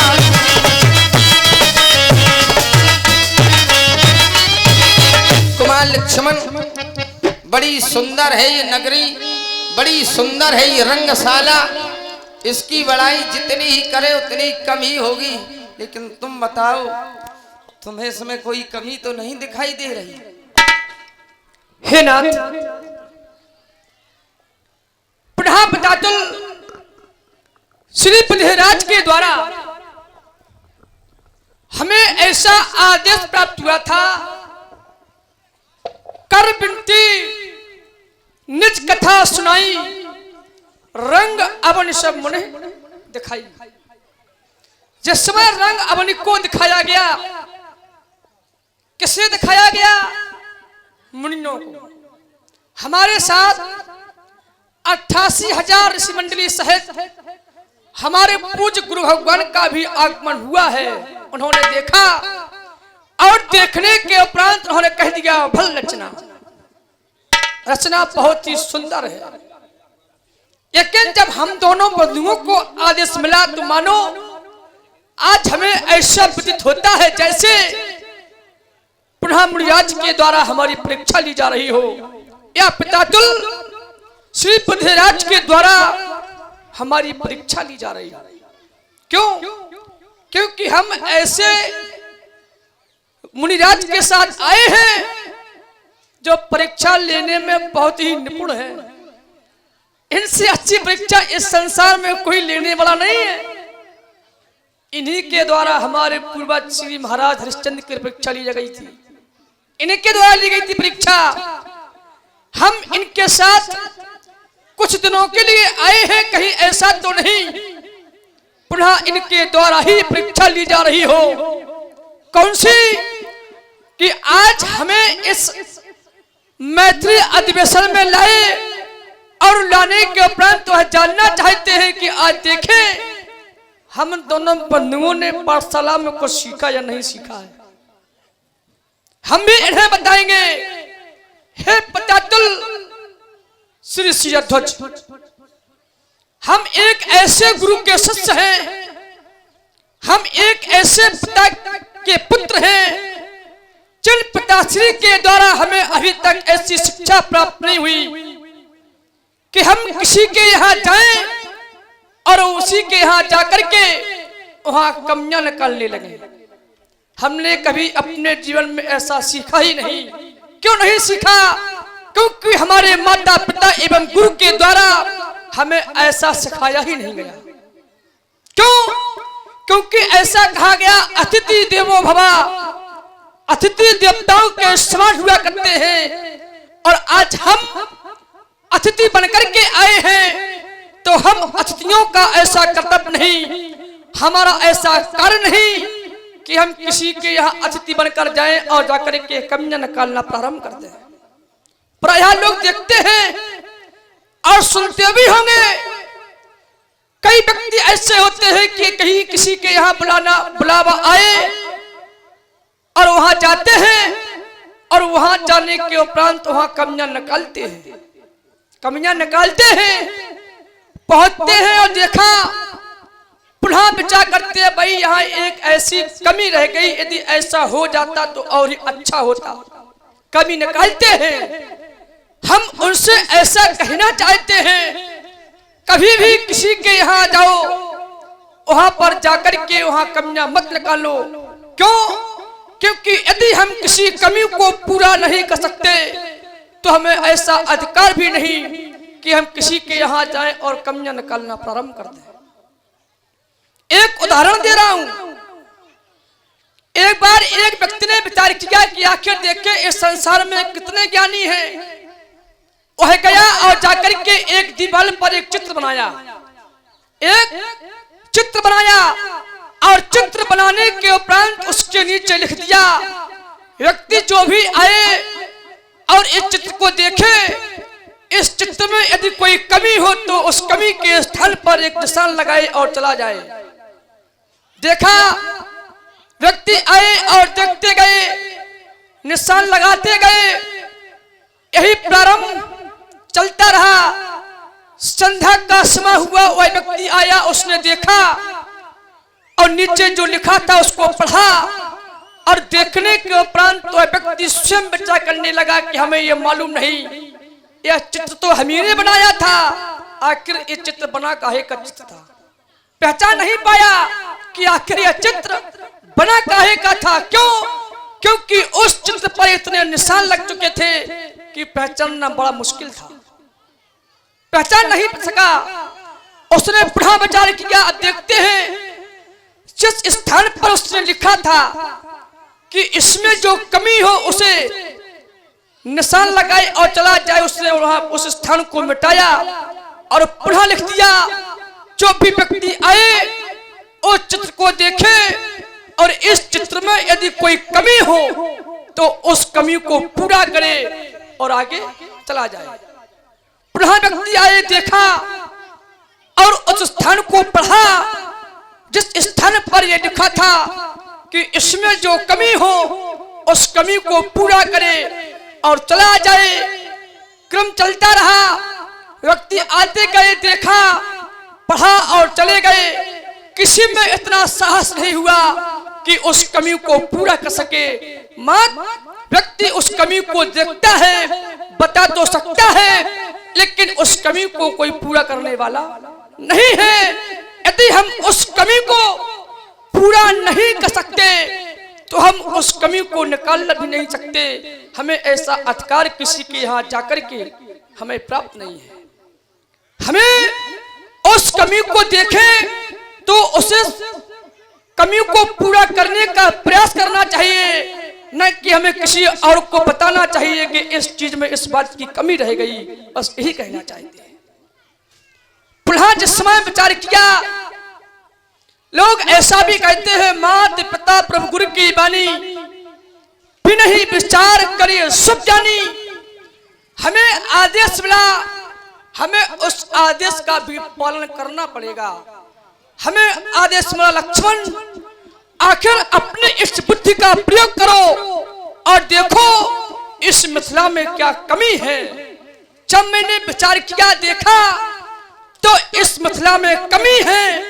कुमार लक्ष्मण, बड़ी सुंदर है ये नगरी, बड़ी सुंदर है ये रंगशाला, इसकी बड़ाई जितनी ही करे उतनी कम ही होगी, लेकिन तुम बताओ तुम्हें इसमें कोई कमी तो नहीं दिखाई दे रही? हे नाथ, प्रतातुल श्री पृथ्वीराज के द्वारा हमें ऐसा आदेश प्राप्त हुआ था, कर बिनती निज कथा सुनाई, रंग अवनि सब मुने दिखाई। जिस समय रंग अवनि को दिखाया गया, किसे दिखाया गया? मुनियों को। हमारे साथ 88,000 ऋषि मंडली सहित हमारे पूज्य गुरु भगवान का भी आगमन हुआ है। उन्होंने देखा और देखने के उपरांत उन्होंने कह दिया, भल रचना, रचना बहुत ही सुंदर है। लेकिन जब हम दोनों बंधुओं को आदेश मिला तो मानो आज हमें ऐसा प्रतीत होता है जैसे पुनः मुनिराज के द्वारा हमारी परीक्षा ली जा रही हो, या पितातुल श्री पृथ्वीराज के द्वारा हमारी परीक्षा ली जा रही है। क्यों? क्योंकि हम ऐसे मुनिराज के साथ आए हैं जो परीक्षा लेने में बहुत ही निपुण है। इनसे अच्छी परीक्षा इस संसार में कोई लेने वाला नहीं है। इन्हीं के द्वारा हमारे पूर्वज श्री महाराज हरिश्चंद्र की परीक्षा ली गई थी, इन्हीं के द्वारा ली गई थी परीक्षा। हम इनके साथ कुछ दिनों के लिए आए हैं, कहीं ऐसा तो नहीं पुनः इनके द्वारा ही परीक्षा ली जा रही हो। कौन सी? कि आज हमें इस मैत्री अधिवेशन में लाए और लाने के उपरांत वह जानना चाहते हैं कि आज देखें हम दोनों बंधुओं ने पाठशाला में कुछ सीखा या नहीं सीखा है। हम भी इन्हें बताएंगे। हे पितातुल श्री सियाध्वज, हम एक ऐसे गुरु के शिष्य हैं, हम एक ऐसे पिता के पुत्र हैं जिन पिताश्री के द्वारा हमें अभी तक ऐसी शिक्षा प्राप्त नहीं हुई कि हम किसी के यहाँ जाएं और उसी के यहाँ जाकर के वहां कमियां निकालने लगे। हमने कभी अपने जीवन में ऐसा सीखा ही नहीं। क्यों नहीं सीखा? क्योंकि हमारे माता पिता एवं गुरु के द्वारा हमें ऐसा सिखाया ही नहीं गया। क्यों? क्योंकि ऐसा कहा गया, अतिथि देवो भव, अतिथि देवताओं के समान हुआ करते हैं। और आज हम अतिथि बनकर के आए हैं तो हम अतिथियों का ऐसा कर्तव्य नहीं, हमारा ऐसा कार्य नहीं कि हम किसी के यहाँ अतिथि बनकर जाएं और जाकर के कमियां निकालना प्रारंभ कर दें। प्रायः लोग देखते हैं और सुनते भी होंगे, कई व्यक्ति ऐसे होते हैं कि कहीं किसी के यहाँ बुलावा आए और वहां जाते हैं और वहां जाने के उपरांत वहां कमियां निकालते हैं, पहुंचते हैं और देखा, पुनः विचार करते हैं भाई यहाँ एक ऐसी कमी रह गई, यदि ऐसा हो जाता तो और ही अच्छा होता। कमी निकालते हैं। हम उनसे ऐसा कहना चाहते हैं, कभी भी किसी के यहाँ जाओ, वहां पर जाकर के वहां कमियां मत निकालो। क्यों? क्योंकि यदि हम किसी कमी को पूरा नहीं कर सकते तो हमें ऐसा अधिकार भी नहीं कि हम किसी के यहाँ जाएं और कमियां निकालना प्रारंभ कर दें। एक उदाहरण दे रहा हूं। एक बार एक व्यक्ति ने विचार किया कि आखिर देखे इस संसार में कितने ज्ञानी हैं। वह गया और जाकर के एक दीवार पर एक चित्र बनाया, और चित्र बनाने के उपरांत उसके नीचे लिख दिया, व्यक्ति जो भी आए और इस चित्र को देखे, इस चित्र में यदि कोई कमी हो तो उस कमी के स्थल पर एक निशान लगाए और चला जाए। देखा, व्यक्ति आए और देखते गए, निशान लगाते गए, यही प्रारंभ चलता रहा। संध्या का समय हुआ, वह व्यक्ति आया, उसने देखा और नीचे जो लिखा था उसको पढ़ा, और देखने के उपरांत तो व्यक्ति स्वयं विचार करने लगा कि हमें यह मालूम नहीं, यह चित्र तो हम ही ने बनाया था, आखिर ये चित्र बना काहे का चित्र था। पहचान नहीं पाया कि आखिर यह चित्र बना काहे का था। क्यों? क्योंकि उस चित्र पर इतने निशान लग चुके थे कि पहचानना बड़ा मुश्किल था, पहचान नहीं सका। उसने पुनः विचार किया, देखते हैं जिस स्थान पर उसने लिखा था कि इसमें जो कमी हो उसे निशान लगाए और चला जाए, उसने वहां उस स्थान को मिटाया और पुनः लिख दिया, जो भी व्यक्ति आए उस चित्र को देखे और इस चित्र में यदि कोई कमी हो तो उस कमी को पूरा करे और आगे चला जाए। पुनः व्यक्ति आए, देखा और उस स्थान को पढ़ा जिस स्थान पर यह लिखा था कि इसमें जो कमी हो उस कमी को पूरा करे और चला जाए। क्रम चलता रहा, व्यक्ति आते गए, देखा, पढ़ा और चले गए। किसी में इतना साहस नहीं हुआ कि उस कमी को पूरा कर सके। मात्र व्यक्ति उस कमी को देखता है, बता तो सकता है, लेकिन उस कमी को कोई पूरा करने वाला नहीं है। यदि हम उस कमी को पूरा नहीं कर सकते तो हम उस कमी को निकाल भी नहीं सकते। हमें ऐसा अधिकार किसी के यहाँ जाकर के हमें प्राप्त नहीं है। हमें उस कमी को देखें तो उसे कमी को पूरा करने का प्रयास करना चाहिए, न कि हमें किसी और को बताना चाहिए कि इस चीज में इस बात की कमी रह गई। बस यही कहना चाहते हैं। पुनः जिस समय विचार किया, लोग ऐसा भी कहते हैं, माता पिता प्रभु गुरु की वाणी बिन ही विचार करिए सब जानी। हमें आदेश मिला, हमें उस आदेश का भी पालन करना पड़ेगा। हमें आदेश मिला, लक्ष्मण आखिर अपने इस बुद्धि का प्रयोग करो और देखो इस मिथिला में क्या कमी है। जब मैंने विचार किया, देखा तो इस मिथिला में कमी है।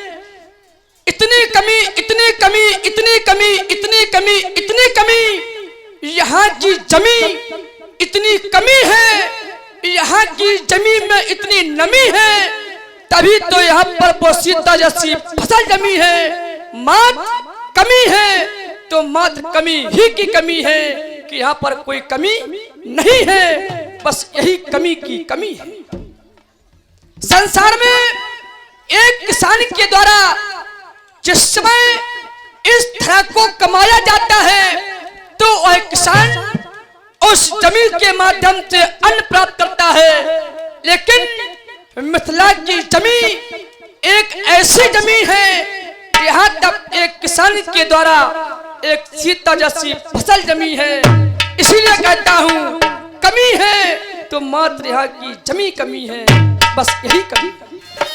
इतनी कमी, इतनी कमी, इतनी कमी, इतनी कमी, इतनी कमी, यहाँ की जमीन इतनी कमी है, यहाँ की जमीन में इतनी नमी है, तभी तो यहाँ पर पोसीदा जैसी फसल जमी है। मात्र कमी है तो मात्र कमी ही की कमी है कि यहाँ पर कोई कमी नहीं है, बस यही कमी की कमी है। संसार में एक किसान के द्वारा जिस समय इस धरा को कमाया जाता है तो वह किसान उस जमीन के माध्यम से अन्न प्राप्त करता है। लेकिन मिथिला की जमीन एक ऐसी जमीन है यहाँ तक एक किसान के द्वारा एक सीता जैसी फसल जमी है, इसीलिए कहता हूँ कमी है तो मात्र यहाँ की जमी कमी है, बस यही कमी है।